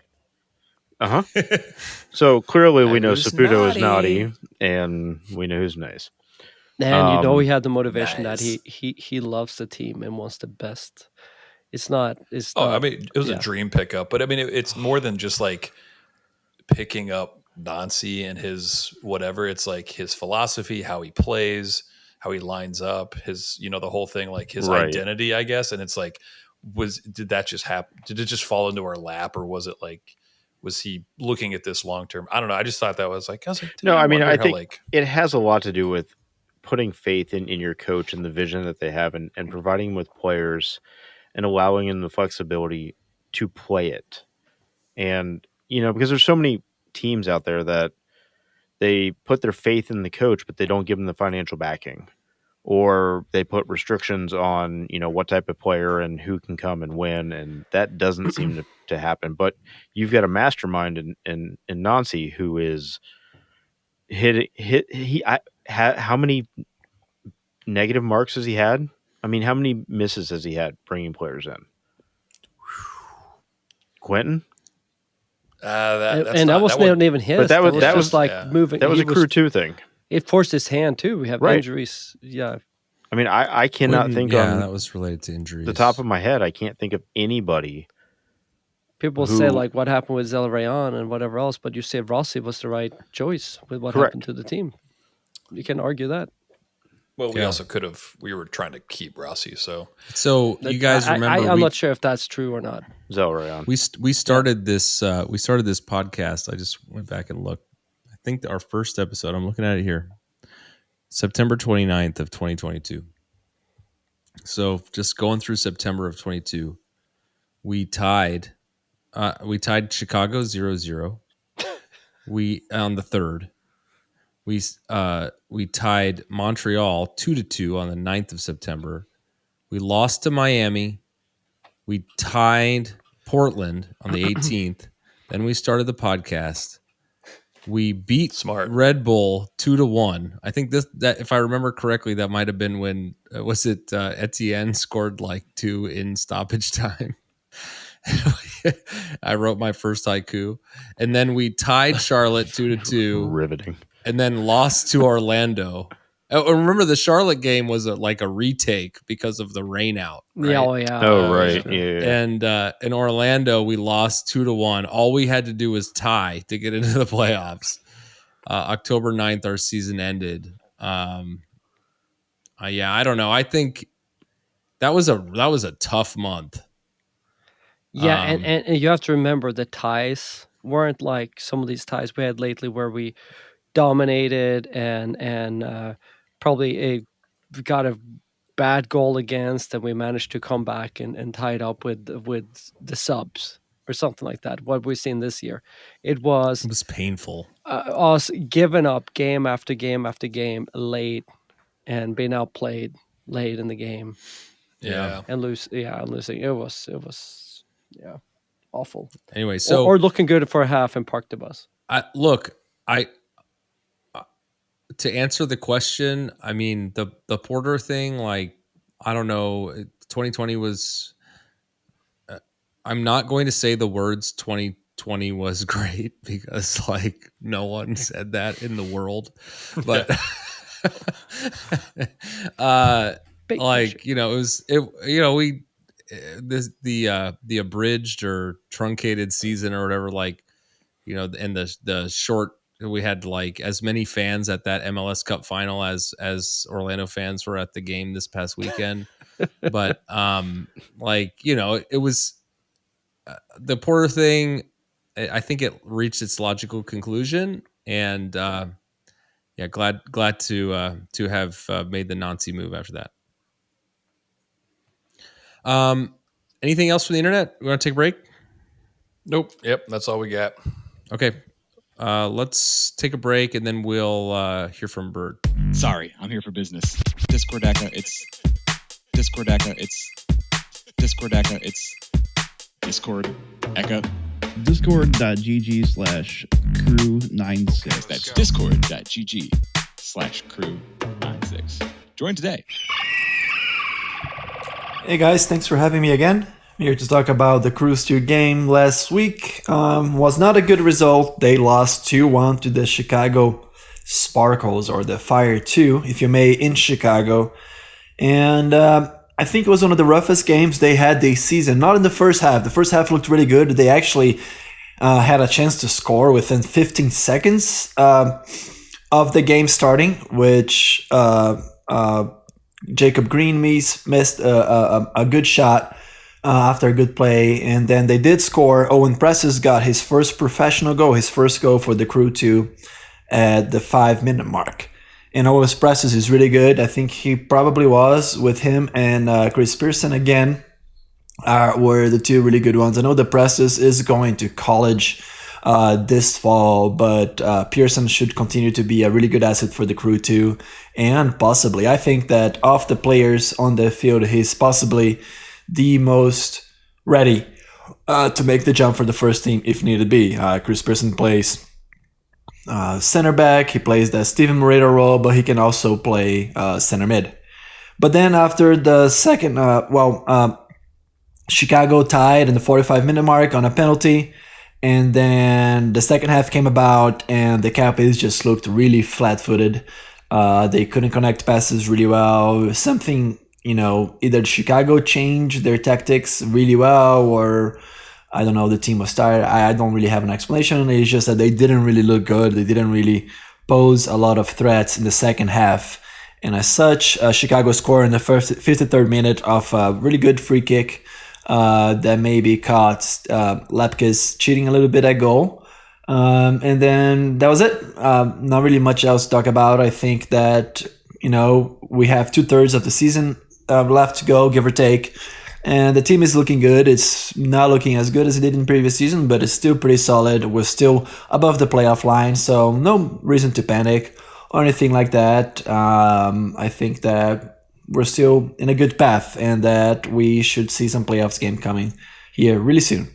So clearly, we know Saputo is naughty, and we know who's nice. And he had the motivation that he loves the team and wants the best. It's not. I mean, it was a dream pickup, but I mean, it's more than just like picking up Nancy and his whatever. It's like his philosophy, how he plays, how he lines up, his the whole thing, like his identity, I guess. And it's like, did that just happen? Did it just fall into our lap, or was it like? Was he looking at this long term? I don't know. I just thought that was like, no. I mean, I think it has a lot to do with putting faith in your coach and the vision that they have, and providing with players and allowing them the flexibility to play it. And because there's so many teams out there that they put their faith in the coach, but they don't give them the financial backing, or they put restrictions on what type of player and who can come and win, and that doesn't seem to happen. But you've got a mastermind in Nancy who is how many negative marks has he had? I mean, how many misses has he had bringing players in? Quentin? that wasn't even his. But that was just like moving. That was a crew 2 thing. It forced his hand too. We have Right. injuries. Yeah. I mean, I cannot think on that was related to injuries. the top of my head. I can't think of anybody. People say like what happened with Zelrayan and whatever else, but you say Rossi was the right choice with what happened to the team. You can argue that. Well, we also could have. We were trying to keep Rossi, so you guys remember? I'm not sure if that's true or not. Zelrayan. We started this. We started this podcast. I just went back and looked. I think our first episode. I'm looking at it here. September 29th of 2022. So just going through September of 22, we tied Chicago 0-0. We on the 3rd. We tied Montreal 2-2 on the 9th of September. We lost to Miami. We tied Portland on the 18th. Then we started the podcast. We beat Red Bull 2-1. I think that if I remember correctly, that might have been when Etienne scored like 2 in stoppage time. I wrote my first haiku, and then we tied Charlotte 2-2. Riveting. And then lost to Orlando. Oh, remember the Charlotte game was like a retake because of the rain out. Right? Yeah. Oh, right. Yeah. And in Orlando, we lost 2-1. All we had to do was tie to get into the playoffs. October 9th, our season ended. I don't know. I think that was a tough month. Yeah, and you have to remember the ties weren't like some of these ties we had lately where we dominated and probably got a bad goal against, and we managed to come back and tie it up with the subs or something like that. What we've seen this year, it was painful. Us giving up game after game after game late and being outplayed late in the game. Yeah, and losing. It was awful. Anyway, so or looking good for a half and park the bus. To answer the question, I mean, the Porter thing, like, I don't know, 2020 was, I'm not going to say the words 2020 was great because the no one said that in the world, but the abridged or truncated season or whatever, and the short, we had as many fans at that MLS Cup final as Orlando fans were at the game this past weekend. But it was the Porter thing. I think it reached its logical conclusion, and glad to have made the Nancy move after that. Anything else from the internet? We want to take a break? Nope. Yep, that's all we got. Okay. Let's take a break and then we'll hear from Bird. Sorry, I'm here for business. Discord Echo, it's Discord Echo, it's Discord Echo, it's Discord Echo. Discord.gg/crew96. That's discord.gg/crew96. Join today. Hey guys, thanks for having me again. I'm here to talk about the Cruise 2 game last week. Was not a good result. They lost 2-1 to the Chicago Sparkles, or the Fire 2, if you may, in Chicago. And I think it was one of the roughest games they had this season. Not in the first half. The first half looked really good. They actually had a chance to score within 15 seconds of the game starting, which Jacob Green missed a good shot after a good play, and then they did score. Owen Presses got his first professional goal, his first goal for the Crew 2 at the 5-minute mark. And Owen Presses is really good. I think he probably was, with him and Chris Pearson again, were the two really good ones. I know the Presses is going to college this fall, but Pearson should continue to be a really good asset for the Crew 2. And possibly, I think that of the players on the field, he's possibly the most ready to make the jump for the first team if needed be. Chris Pearson plays center back. He plays the Steven Moreira role, but he can also play center mid. But then after the second, Chicago tied in the 45-minute mark on a penalty, And then the second half came about, and the Capys just looked really flat-footed. They couldn't connect passes really well. Something, either Chicago changed their tactics really well, or I don't know, the team was tired. I don't really have an explanation. It's just that they didn't really look good. They didn't really pose a lot of threats in the second half. And as such, Chicago scored in the 53rd minute of a really good free kick that maybe caught Lepke's cheating a little bit at goal. And then that was it. Not really much else to talk about. I think that, we have 2/3 of the season left to go, give or take. And the team is looking good. It's not looking as good as it did in previous season, but it's still pretty solid. We're still above the playoff line, so no reason to panic or anything like that. I think that we're still in a good path and that we should see some playoffs game coming here really soon.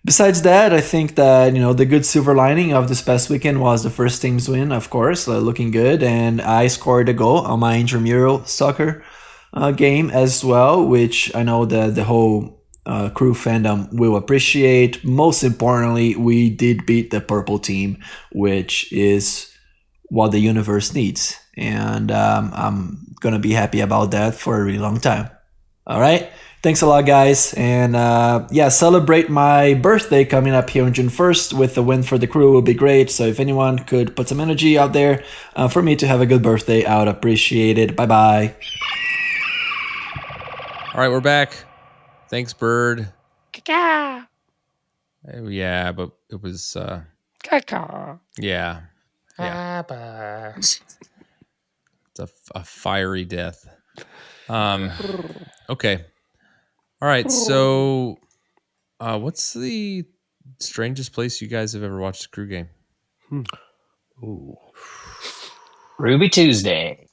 Besides that, I think that, the good silver lining of this past weekend was the first team's win, of course, looking good. And I scored a goal on my intramural soccer game as well, which I know that the whole crew fandom will appreciate. Most importantly, we did beat the purple team, which is what the universe needs. And I'm going to be happy about that for a really long time. All right. Thanks a lot, guys. And celebrate my birthday coming up here on June 1st with a win for the crew will be great. So if anyone could put some energy out there for me to have a good birthday, I would appreciate it. Bye-bye. All right, we're back. Thanks, Bird. Caca. Yeah, but it was... Caca. Yeah. It's a fiery death. Okay. All right, so what's the strangest place you guys have ever watched a crew game? Ooh. Ruby Tuesday.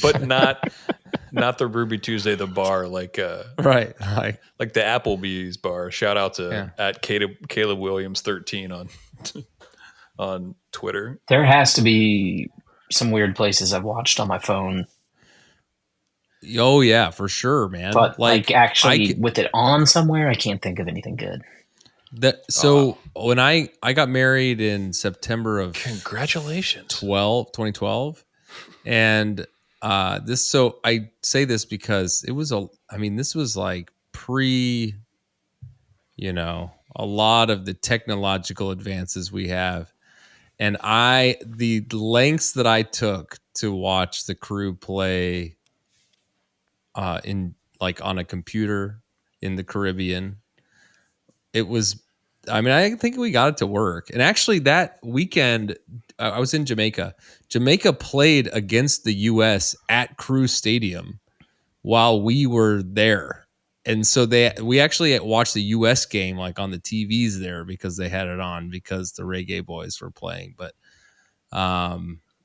But not the Ruby Tuesday, the bar, like right, like the Applebee's bar. Shout out to at Caleb Williams 13 on Twitter. There has to be some weird places I've watched on my phone. Oh yeah, for sure, man. But like actually with it on somewhere, I can't think of anything good. When I got married in September of congratulations 2012, and I say this because it was this was like pre, a lot of the technological advances we have, and the lengths that I took to watch the crew play in like on a computer in the Caribbean, it was, I think we got it to work. And actually that weekend I was in Jamaica. Jamaica played against the US at Crew Stadium while we were there. And so we actually watched the US game like on the TVs there because they had it on because the Reggae Boys were playing. But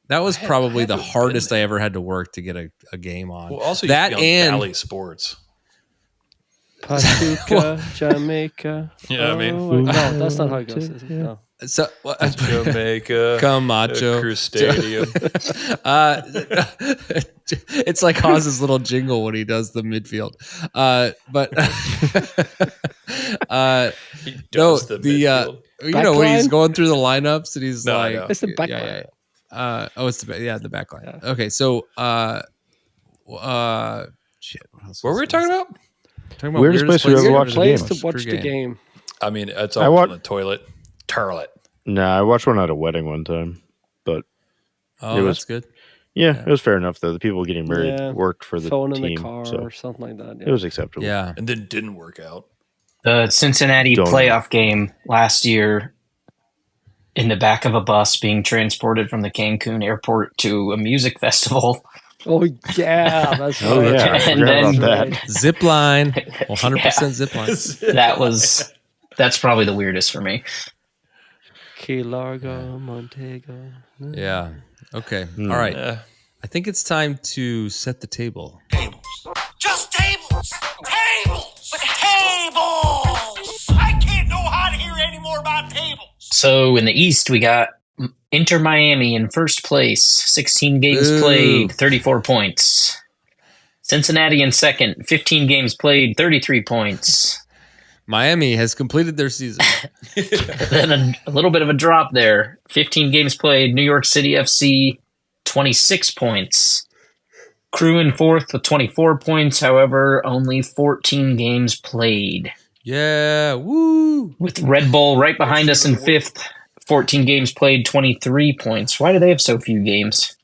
that was probably the hardest I ever had to work to get a game on. Well, also that you and Valley Sports. Pachuca, Jamaica. Yeah, no, that's not how it goes. No. So Jamaica, Camacho, Crew Stadium. It's like Hawes's little jingle when he does the midfield. When he's going through the lineups and he's it's the back line. It's the back line. Yeah. Okay, so shit. What were we talking about? Weirdest place you ever watched the game. I mean, it's all on the toilet. No, I watched one at a wedding one time, but that's good. Yeah, it was fair enough though. The people getting married worked for the phone team, in the car or something like that. Yeah. It was acceptable. Yeah, and then didn't work out. The Cincinnati playoff game last year, in the back of a bus being transported from the Cancun airport to a music festival. Oh yeah, that's right. Oh yeah, and then that. Zip line, 100% zip line. That's probably the weirdest for me. Key Largo, Montego. Yeah. Okay. All right. I think it's time to set the table. Tables. Just tables. Tables. Tables. I can't know how to hear any more about tables. So in the East, we got Inter Miami in first place, 16 games played, 34 points. Cincinnati in second, 15 games played, 33 points. Miami has completed their season. Then a little bit of a drop there. 15 games played. New York City FC, 26 points. Crew in fourth with 24 points. However, only 14 games played. Yeah, woo! With Red Bull right behind us in fifth. 14 games played, 23 points. Why do they have so few games?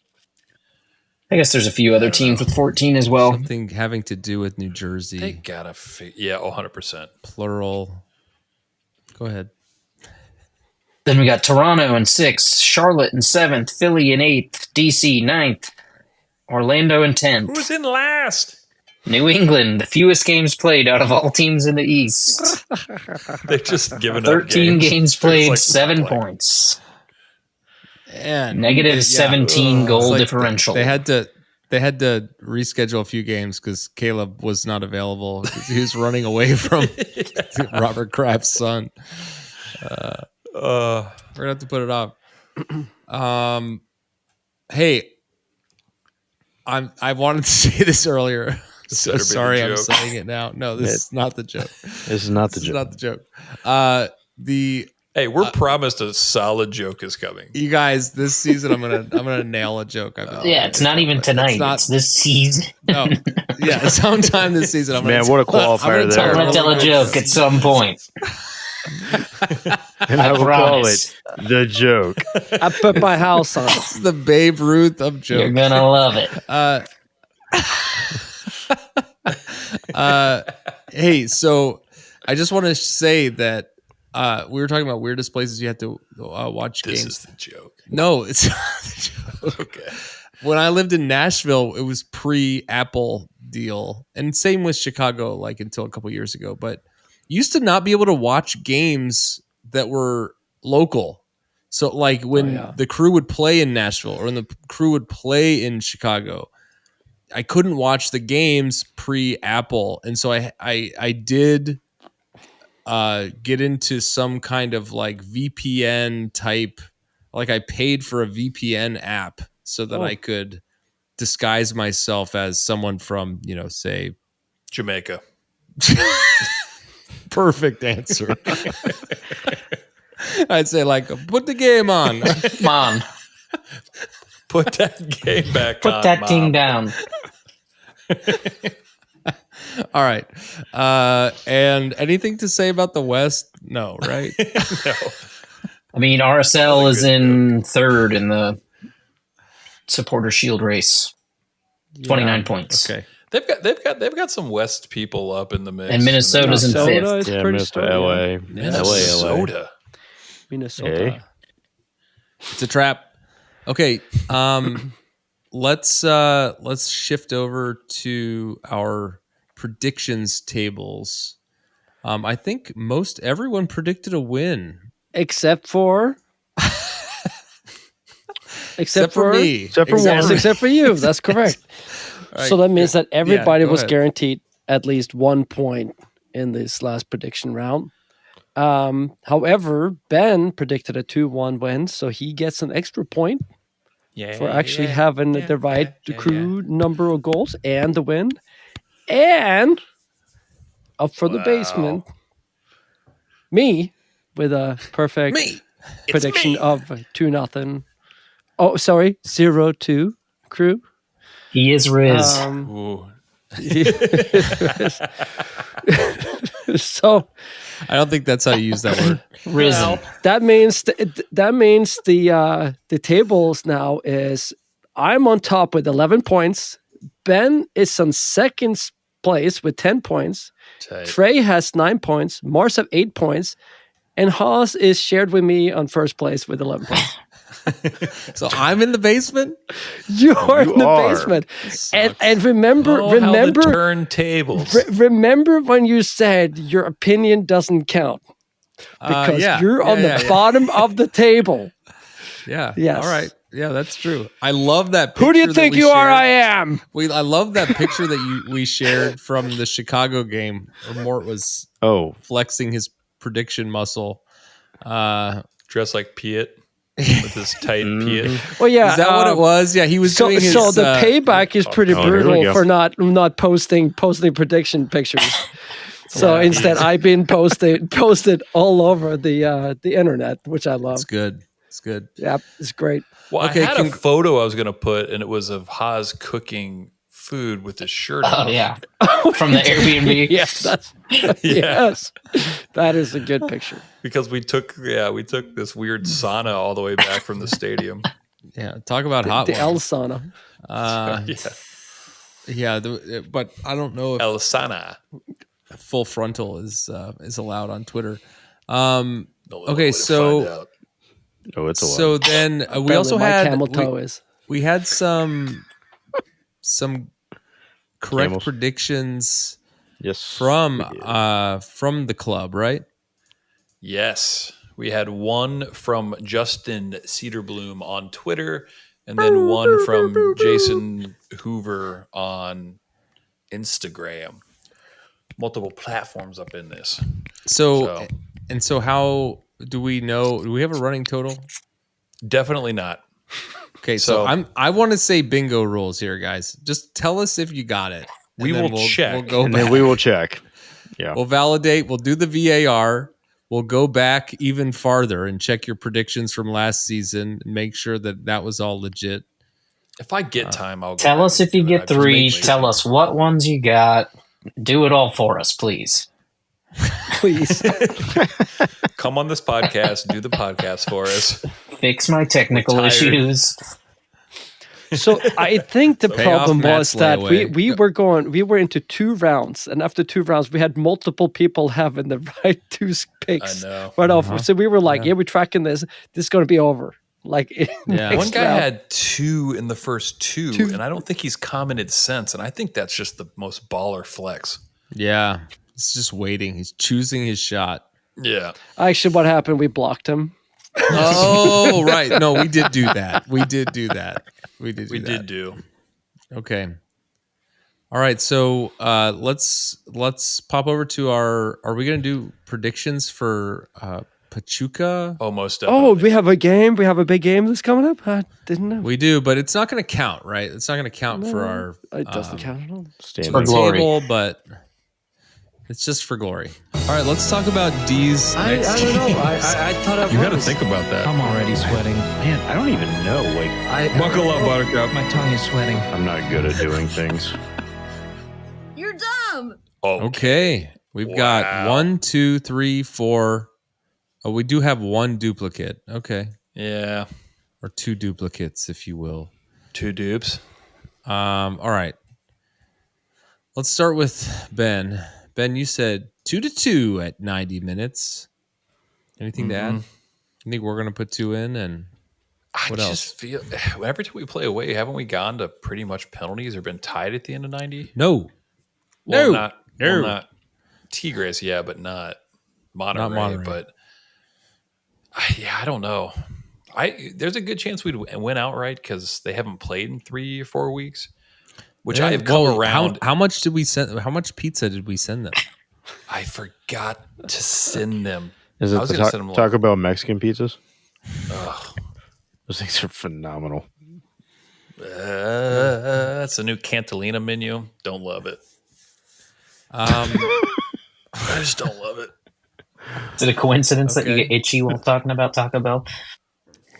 I guess there's a few other teams with 14 as well. Something having to do with New Jersey. They gotta 100%. Plural. Go ahead. Then we got Toronto in sixth, Charlotte in seventh, Philly in eighth, DC ninth, Orlando in 10th. Who's in last? New England, the fewest games played out of all teams in the East. They've just given 13 up games played, like 7 points. And Negative 17 goal differential. They had to reschedule a few games because Caleb was not available. He was running away from Robert Kraft's son. We're gonna have to put it off. Hey, I wanted to say this earlier. So sorry, I'm saying it now. No, this is not the joke. This is not the joke. Not the joke. Hey, we're promised a solid joke is coming. You guys, this season I'm gonna nail a joke. Yeah, it's not even tonight. It's this season. No, yeah, sometime this season. Man, what a qualifier there! I'm gonna tell a joke at some point. And I will call it the joke. I put my house on. It's the Babe Ruth of jokes. You're gonna love it. Hey, so I just want to say that we were talking about weirdest places you had to watch games. This is the joke. No, it's not the joke. Okay. When I lived in Nashville, it was pre-Apple deal, and same with Chicago, like until a couple years ago. But you used to not be able to watch games that were local. So, like when the Crew would play in Nashville or when the Crew would play in Chicago, I couldn't watch the games pre-Apple, and so I did get into some kind of like VPN type. Like I paid for a VPN app so that I could disguise myself as someone from, say Jamaica. Perfect answer. I'd say like, put the game on, Mom. Put that game back on. Put that thing down. All right. And anything to say about the West? No, right? No. I mean, RSL is in third in the supporter shield race. 29 points. Okay. They've got some West people up in the mix. And Minnesota's in fifth. Yeah, Minnesota, LA. Minnesota. Minnesota. Hey. It's a trap. Okay. Let's shift over to our predictions tables. I think most everyone predicted a win. Except for me. Except for one. Except for you. That's correct. Right, so that means that everybody was ahead. guaranteed at least 1 point in this last prediction round. However, Ben predicted a 2-1 win, so he gets an extra point for actually having the right Crew number of goals and the win. And up for the basement, me with a perfect prediction of 2-0. Oh, sorry, 0-2 Crew. He is Riz. So I don't think that's how you use that word. Risen. That means the tables now is I'm on top with 11 points. Ben is on second place with 10 points. Tight. Trey has 9 points. Mars have 8 points. And Haas is shared with me on first place with 11 points. So I'm in the basement? You're in the basement. And remember the turntables. Remember when you said your opinion doesn't count? Because you're on the bottom of the table. Yeah. Yes. All right. Yeah, that's true. I love that picture. Who do you think you are? I am. I love that picture that we shared from the Chicago game where Mort was flexing his prediction muscle. Dressed like Piet with his tight Piet. Well, yeah. Is that what it was? Yeah, he was doing his... So the payback is pretty brutal for not posting prediction pictures. So instead, I've been posted all over the internet, which I love. It's good. It's good. Yeah, it's great. Well, I had a photo I was going to put, and it was of Haas cooking food with his shirt off. Oh, yeah. From the Airbnb. Yes. That is a good picture. Because we took this weird sauna all the way back from the stadium. Yeah, talk about hot The one. El Sauna. But I don't know if El Sana full frontal is allowed on Twitter. Okay, so it's allowed. So then we also my had camel toe is. We had some correct Camels. predictions. Yes, from the club, right? Yes, we had one from Justin Cedarblum on Twitter, and then one from Jason Hoover on Instagram. Multiple platforms up in this. So how do we know? Do we have a running total? Definitely not. Okay, so I want to say bingo rules here, guys. Just tell us if you got it. We will check. We'll go and back. then we will check. Yeah, we'll validate. We'll do the VAR. We'll go back even farther and check your predictions from last season and make sure that was all legit. If I get time, I'll tell us if you get 3. Tell us what ones you got. Do it all for us, please. Please. Come on this podcast. Do the podcast for us. Fix my technical issues. So I think the problem was that we were into 2 rounds, and after 2 rounds we had multiple people having the right 2 picks I know. right off. So we were like, we're tracking this. This is going to be over. Like one guy had 2 in the first 2, and I don't think he's commented since. And I think that's just the most baller flex. Yeah, he's just waiting. He's choosing his shot. Yeah. Actually, what happened? We blocked him. Oh, right. No, we did do that. We did do. Okay. All right. So let's pop over to our. Are we going to do predictions for Pachuca? Oh, most definitely. Oh, we have a game. We have a big game that's coming up. I didn't know. We do, but it's not going to count, right? It's not going to count for our. It doesn't count at all. For glory. Table, but it's just for glory. All right, let's talk about D's. I don't know. I thought you got to think about that. I'm already sweating. Man, I don't even know. Like, buckle up, Buttercup. My tongue is sweating. I'm not good at doing things. You're dumb. Okay. We've got 1, 2, 3, 4. Oh, we do have 1 duplicate. Okay. Yeah. Or 2 duplicates, if you will. 2 dupes. All right. Let's start with Ben. Ben, you said 2-2 at 90 minutes. Anything to add? I think we're going to put 2 in, and what else? I just feel every time we play away, haven't we gone to pretty much penalties or been tied at the end of 90? No. Not Tigres, yeah, but not Monterrey. But I don't know. There's a good chance we'd win outright because they haven't played in 3 or 4 weeks. Which I have come around. How much did we send? How much pizza did we send them? I forgot to send them. Is it the Taco Bell Mexican pizzas? Ugh. Those things are phenomenal. That's a new Cantalina menu. Don't love it. I just don't love it. Is it a coincidence that you get itchy while talking about Taco Bell?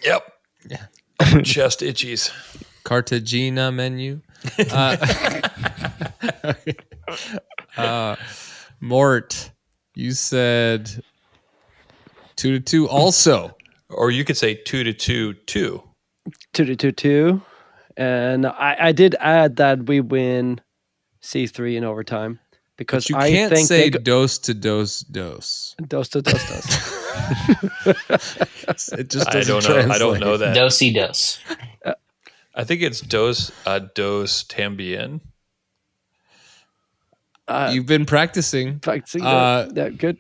Yep. Yeah. Chest itchies. Cartagena menu. Mort, you said 2-2 also. Or you could say 2-2-2. 2-2-2. And I did add that we win C3 in overtime. Because but you can't say dos to dos. Dos to dos dos. It just doesn't translate. I don't know that. Dosey dos. I think it's dos tambien. You've been practicing. Yeah, good.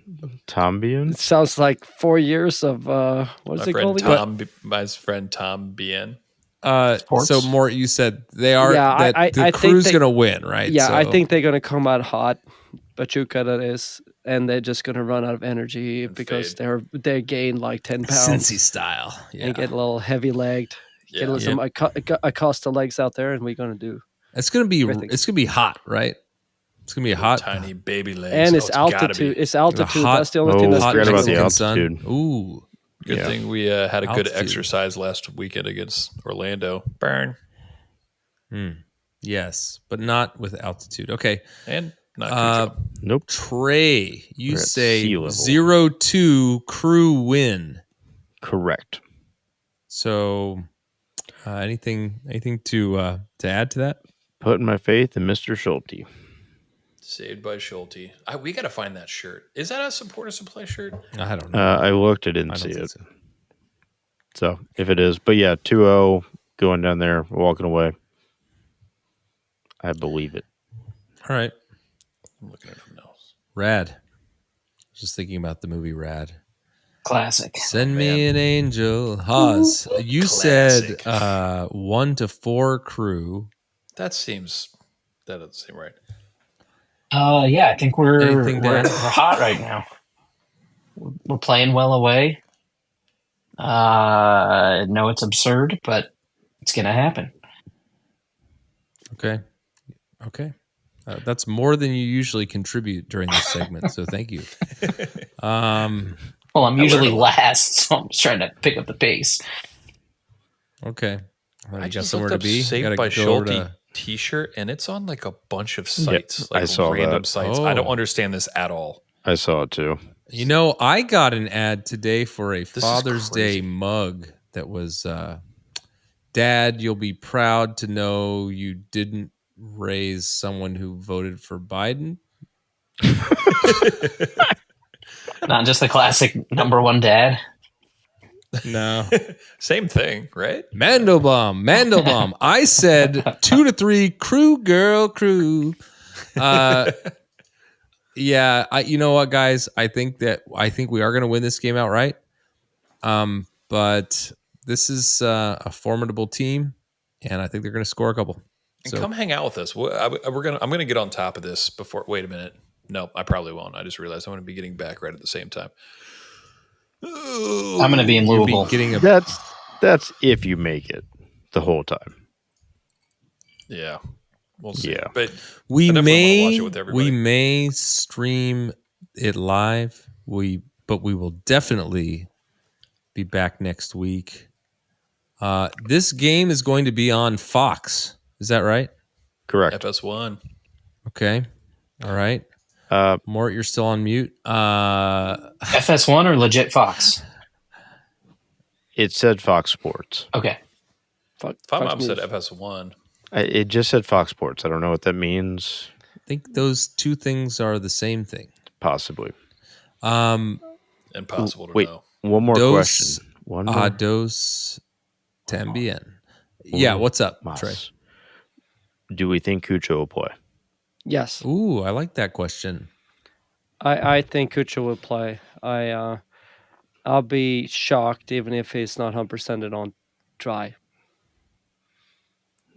Tambien? It sounds like 4 years of what is it called? My friend Tom Bien. So Mort, you said they are. Yeah, the crew's going to win, right? Yeah, so. I think they're going to come out hot. Pachuca, that is, and they're just going to run out of energy because they gain like 10 pounds. Cincy style, and get a little heavy legged. Get a little some Acosta legs out there, and we're going to do. It's going to be hot, right? It's gonna be a hot, tiny baby legs. And it's altitude. It's altitude. Hot- That's the only thing that's forgot about the Mexican altitude. sun. Ooh, Good thing we had a good Altitude. exercise last weekend against Orlando. Burn. yes, but not with altitude. Okay, And not Cucho. Nope. Trey, you We're at say sea level. 0-2 crew win. Correct. So, anything to add to that? Putting my faith in Mr. Schulte. Saved by Schulte. We got to find that shirt. Is that a supporter supply shirt? I don't know. I looked, I didn't see it. So if it is, but yeah, 2-0 going down there, walking away. I believe it. All right, I'm looking at something else. Rad. Just thinking about the movie Rad. Classic. Send me an angel. Haas, you Classic. said 1-4 crew. That doesn't seem right. Yeah, I think we're Anything, Dan? hot right now. We're playing well away. No, it's absurd, but it's gonna happen. Okay. That's more than you usually contribute during this segment, so thank you. Well, I'm usually last, so I'm just trying to pick up the pace. Okay. Well, I you got just somewhere looked to up be. Saved You by gotta go Schulte t-shirt, and it's on like a bunch of sites. I saw random that. sites. I don't understand this at all. I saw it too. You know, I got an ad today for a is Father's Day crazy. mug that was, Dad, you'll be proud to know you didn't raise someone who voted for Biden. Not just the classic number one dad. No. Same thing, right? Mandelbaum. I said 2-3 crew. Yeah, you know what, guys? I think we are going to win this game outright. But this is a formidable team, and I think they're going to score a couple. And come hang out with us. I'm gonna get on top of this before. Wait a minute. No, I probably won't. I just realized I'm going to be getting back right at the same time. I'm going to be in Louisville. That's if you make it the whole time. Yeah, we'll see. Yeah. But we I definitely wanna watch may it with everybody. stream it live. But we will definitely be back next week. This game is going to be on Fox. Is that right? Correct. FS1. Okay. All right. Mort, you're still on mute. FS1 or legit Fox? It said Fox Sports. Okay. Fox Mom said FS1. It just said Fox Sports. I don't know what that means. I think those two things are the same thing. Possibly. Impossible to know. One more question. Dos tambien. Yeah, what's up, Trey? Do we think Cucho will play? Yes. Ooh, I like that question. I think Cucho will play. I'll be shocked even if he's not 100%ed on dry.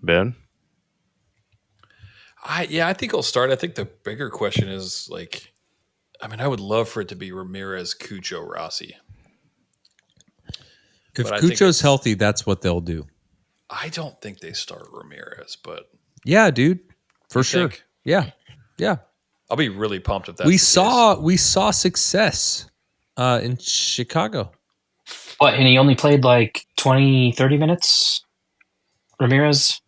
Ben? I think he'll start. I think the bigger question is I would love for it to be Ramirez, Cucho, Rossi. If But I think Cucho's healthy, that's what they'll do. I don't think they start Ramirez, but Yeah, dude. For You sure. think? Yeah. I'll be really pumped if that's We the saw success in Chicago. What, and he only played like 20, 30 minutes? Ramirez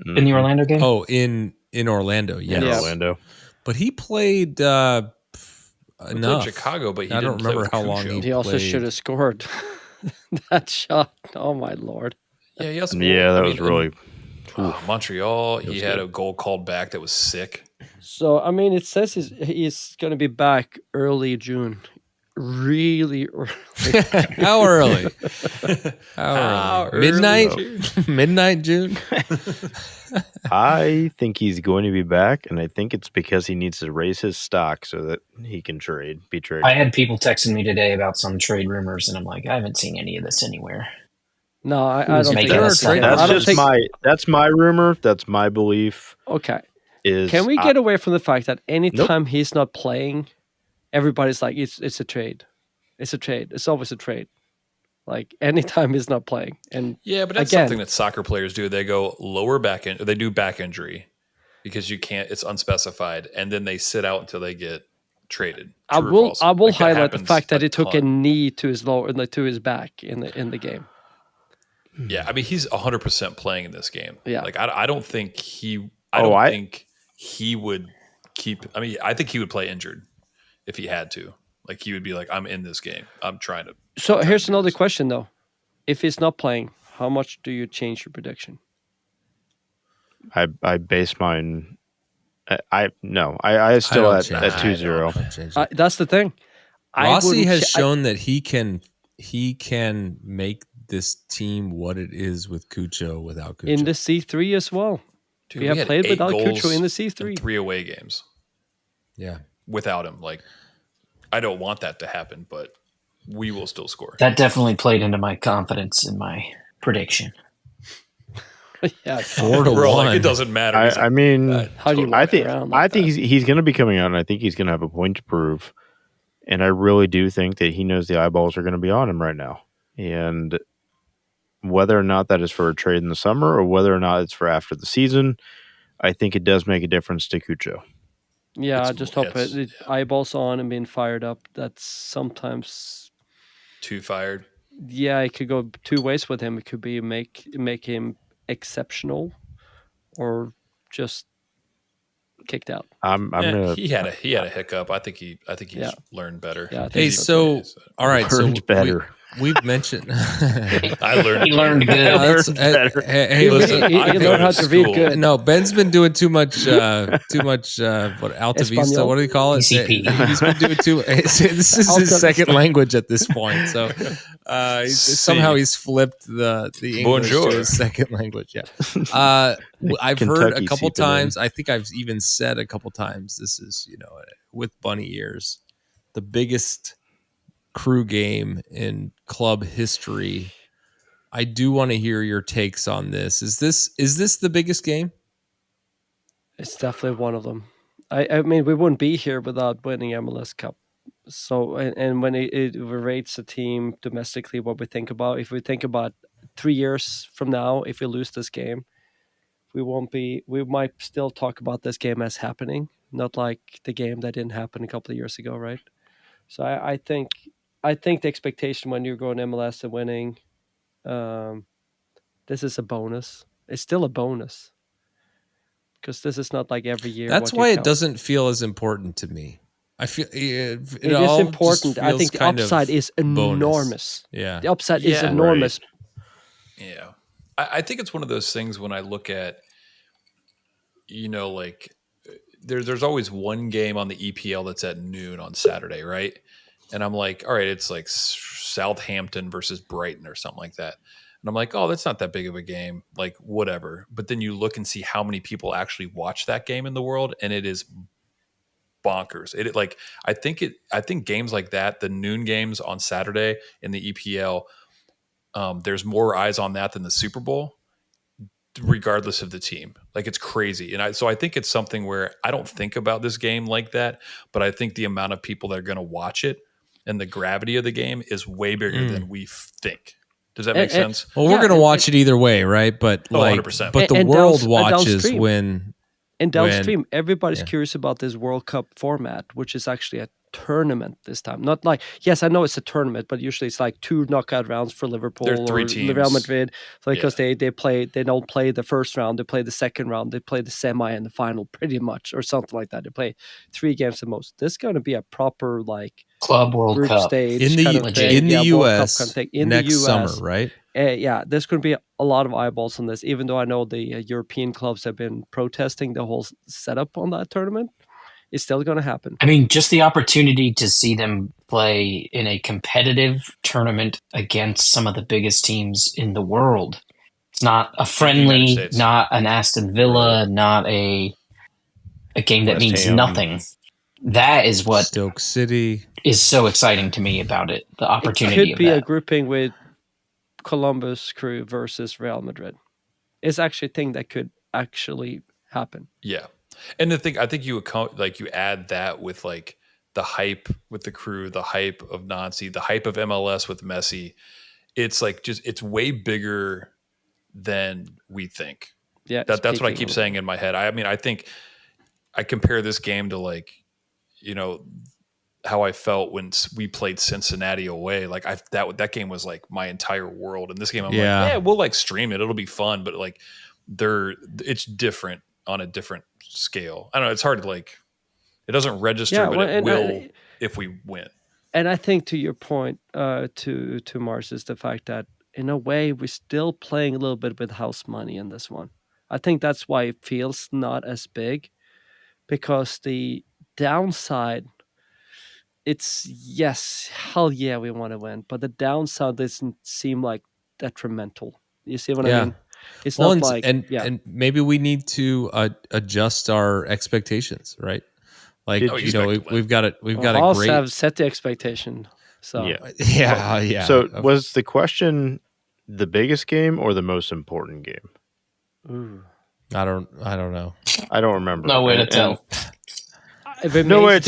in the Orlando game? Oh, in Orlando, yes. In Orlando. But he played enough. Chicago, but he I didn't don't play remember with how long Cucho. he He also played. should have scored that shot. Oh my lord. Yeah, yes. Yeah, that was really... Montreal, he was had good. a goal called back that was sick. So I mean, it says he's going to be back early June. Really early. How early? How early? Midnight? Midnight, June? I think he's going to be back, and I think it's because he needs to raise his stock so that he can be traded. I had people texting me today about some trade rumors, and I'm like, I haven't seen any of this anywhere. No, I Who's don't making think this up? That's my rumor. That's my belief. Okay. Is Can we get away from the fact that anytime he's not playing, everybody's like, it's a trade. It's a trade. It's always a trade. Like anytime he's not playing. And Yeah, but that's again, something that soccer players do. They go lower back they do back injury. because you can't. It's unspecified, and then they sit out until they get traded. I True or will. false? I will Like, that highlight the happens fact that he took a ton. knee to his to his back in the game. Yeah, I mean, he's 100% playing in this game. Yeah. Like I don't think he. I don't think he would keep. I mean, I think he would play injured if he had to. Like he would be like, I'm in this game. I'm trying to. So here's another question though: if he's not playing, how much do you change your prediction? I base mine. I still at 2-0. That's the thing. Rossi has shown that he can make this team what it is with Cucho without Cucho. In the C3 as well. Dude, we have played 8 without goals Cucho in the C3. 3 away games. Yeah. Without him. Like, I don't want that to happen, but we will still score. That definitely played into my confidence in my prediction. Yeah, 4-1. Like, it doesn't matter. I mean, how do you I think he's going to be coming out, and I think he's going to have a point to prove. And I really do think that he knows the eyeballs are going to be on him right now. And whether or not that is for a trade in the summer or whether or not it's for after the season, I think it does make a difference to Cucho. Yeah, I just hope it eyeballs on and being fired up. That's sometimes too fired. Yeah, it could go two ways with him. It could be make him exceptional, or just kicked out. He had a hiccup. I think he's learned better. Yeah, hey, so all right, learned better. We've mentioned. I learned. He learned good. Hey, listen, he learned how to read good. No, Ben's been doing too much. What Alta Vista? What do you call it? ECP. He's been doing too. This is his second language at this point. So somehow he's flipped the English to his second language. Yeah. I've heard a couple times. I think I've even said a couple times. This is with bunny ears, the biggest crew game in club history. I do want to hear your takes on this. Is this the biggest game? It's definitely one of them. I mean, we wouldn't be here without winning MLS Cup. So, and when it rates a team domestically, what we think about, if we think about 3 years from now, if we lose this game, we might still talk about this game as happening, not like the game that didn't happen a couple of years ago, right? So I think the expectation when you're going MLS and winning, this is a bonus. It's still a bonus because this is not like every year. That's why it doesn't feel as important to me. I feel it is important. I think the upside is enormous. Yeah, the upside is enormous. Right. Yeah, I think it's one of those things when I look at, like there's always one game on the EPL that's at noon on Saturday, right? And I'm like, all right, it's like Southampton versus Brighton or something like that. And I'm like, oh, that's not that big of a game, like whatever. But then you look and see how many people actually watch that game in the world, and it is bonkers. I think games like that, the noon games on Saturday in the EPL, there's more eyes on that than the Super Bowl, regardless of the team. Like, it's crazy. And I think it's something where I don't think about this game like that, but I think the amount of people that are going to watch it and the gravity of the game is way bigger than we think. Does that make sense? Well, we're going to watch it either way, right? But 100%. But the world watches when. And downstream, everybody's curious about this World Cup format, which is actually a tournament this time. Not like, yes, I know it's a tournament, but usually it's like 2 knockout rounds for Liverpool or 3 teams. Real Madrid. So because they don't play the first round, they play the second round, they play the semi and the final pretty much, or something like that. They play 3 games at most. This is going to be a proper Club World Cup stage in the US kind of thing. In next the US summer, right? There's going to be a lot of eyeballs on this, even though I know the European clubs have been protesting the whole setup on that tournament. It's still going to happen. I mean, just the opportunity to see them play in a competitive tournament against some of the biggest teams in the world. It's not a friendly, not an Aston Villa, not a game that means nothing. That is what Stoke City is so exciting to me about it. The opportunity. It could be a grouping with Columbus Crew versus Real Madrid. It's actually a thing that could actually happen. Yeah. And the thing, I think you add that with like the hype with the Crew, the hype of Nancy, the hype of MLS with Messi. It's like it's way bigger than we think. Yeah, that's what I keep saying in my head. I mean, I think I compare this game to like, you know, how I felt when we played Cincinnati away. Like that game was like my entire world. And this game, I'm like, yeah, we'll like stream it. It'll be fun. But like it's different on a different scale. I don't know. It's hard to like, it doesn't register, but it will if we win. And I think to your point, to Mars, is the fact that in a way we're still playing a little bit with house money in this one. I think that's why it feels not as big, because the downside, it's yes, hell yeah, we want to win, but the downside doesn't seem like detrimental. You see what I mean? It's not like and maybe we need to adjust our expectations, right? Like we've got it. We've got a great. Have set the expectation. So yeah. So was the question the biggest game or the most important game? Ooh. I don't know. I don't remember. No way to tell. If it remains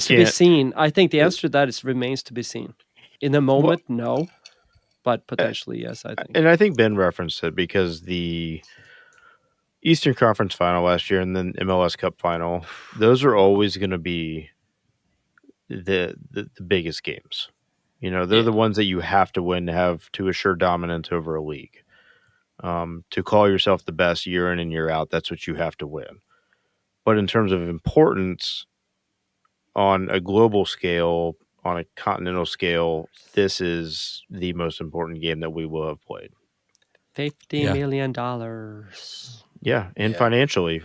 to be seen, I think the answer to that is remains to be seen. In the moment, no, but potentially yes. I think. And I think Ben referenced it because the Eastern Conference Final last year and then MLS Cup Final, those are always going to be the biggest games. You know, they're the ones that you have to win to assure dominance over a league. To call yourself the best year in and year out, that's what you have to win. But in terms of importance on a global scale, on a continental scale, this is the most important game that we will have played. $50 million. Yeah, and financially,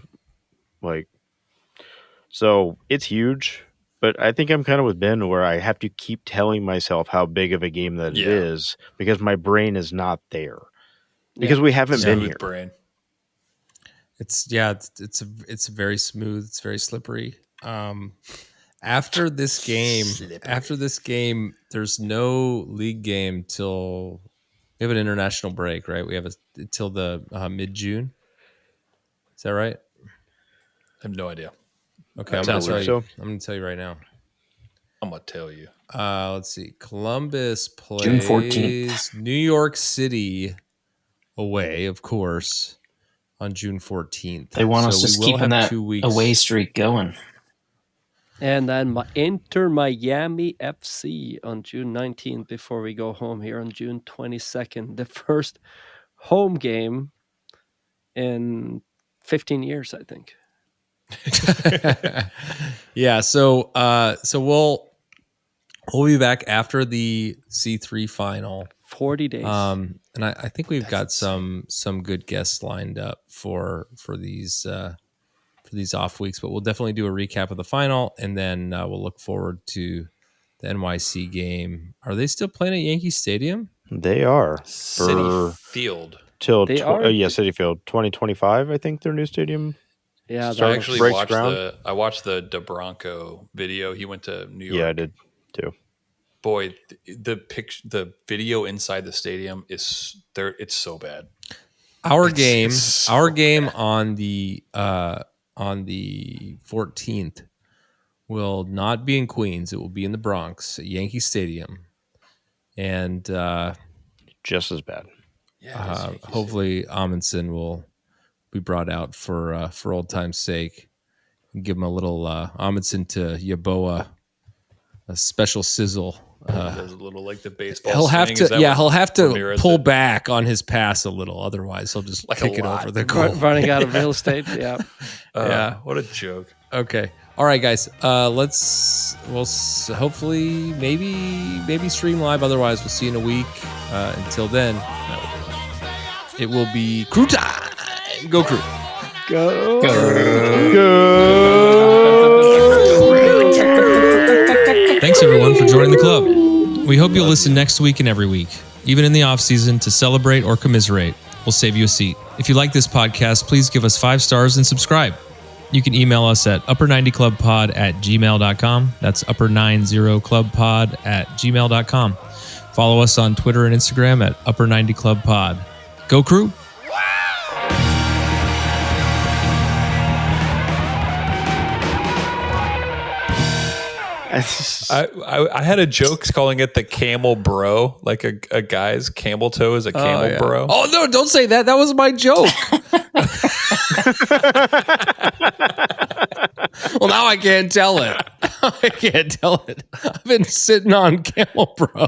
so it's huge. But I think I'm kind of with Ben where I have to keep telling myself how big of a game that it is because my brain is not there. Because we haven't been here. Brain. It's very smooth. It's very slippery. After this game, there's no league game till we have an international break, right? We have till the mid-June. Is that right? I have no idea. Okay, I'm going to tell you right now. I'm going to tell you. Let's see. Columbus plays June 14th. New York City away, of course, on June 14th. They want us just keeping that away streak going. And then Inter Miami FC on June 19th before we go home here on June 22nd. The first home game in 15 years, I think. Yeah, so we'll be back after the C3 final. 40 days. And I think we've got some good guests lined up for these off weeks, but we'll definitely do a recap of the final, and then we'll look forward to the NYC game. Are they still playing at Yankee Stadium? They are. Citi Field. Citi Field. 2025, I think, their new stadium. Yeah, I actually watched the DeBronco video. He went to New York. Yeah, I did too. Boy, the video inside the stadium is there. It's so bad. Our game on the 14th will not be in Queens. It will be in the Bronx at Yankee Stadium, and just as bad. Yeah, hopefully Amundsen will be brought out for old time's sake. Give him a little Amundsen to Yeboah, a special sizzle. Does a little like the baseball. He'll have swing. he'll have to pull back on his pass a little. Otherwise, he'll just kick it over the goal. Running out of real estate. Yeah. Yeah. What a joke. Okay. All right, guys. We'll hopefully maybe stream live. Otherwise, we'll see you in a week. Until then, it will be crew time. Go crew. Go. Thanks everyone for joining the club. We hope you'll listen next week and every week, even in the off season, to celebrate or commiserate. We'll save you a seat. If you like this podcast, please give us 5 stars and subscribe. You can email us at upper90clubpod@gmail.com. That's upper90clubpod@gmail.com. Follow us on Twitter and Instagram at upper90clubpod. Go crew. I had a joke calling it the camel bro, like a guy's camel toe is a camel bro. Oh no! Don't say that. That was my joke. Well, now I can't tell it. I can't tell it. I've been sitting on camel bro.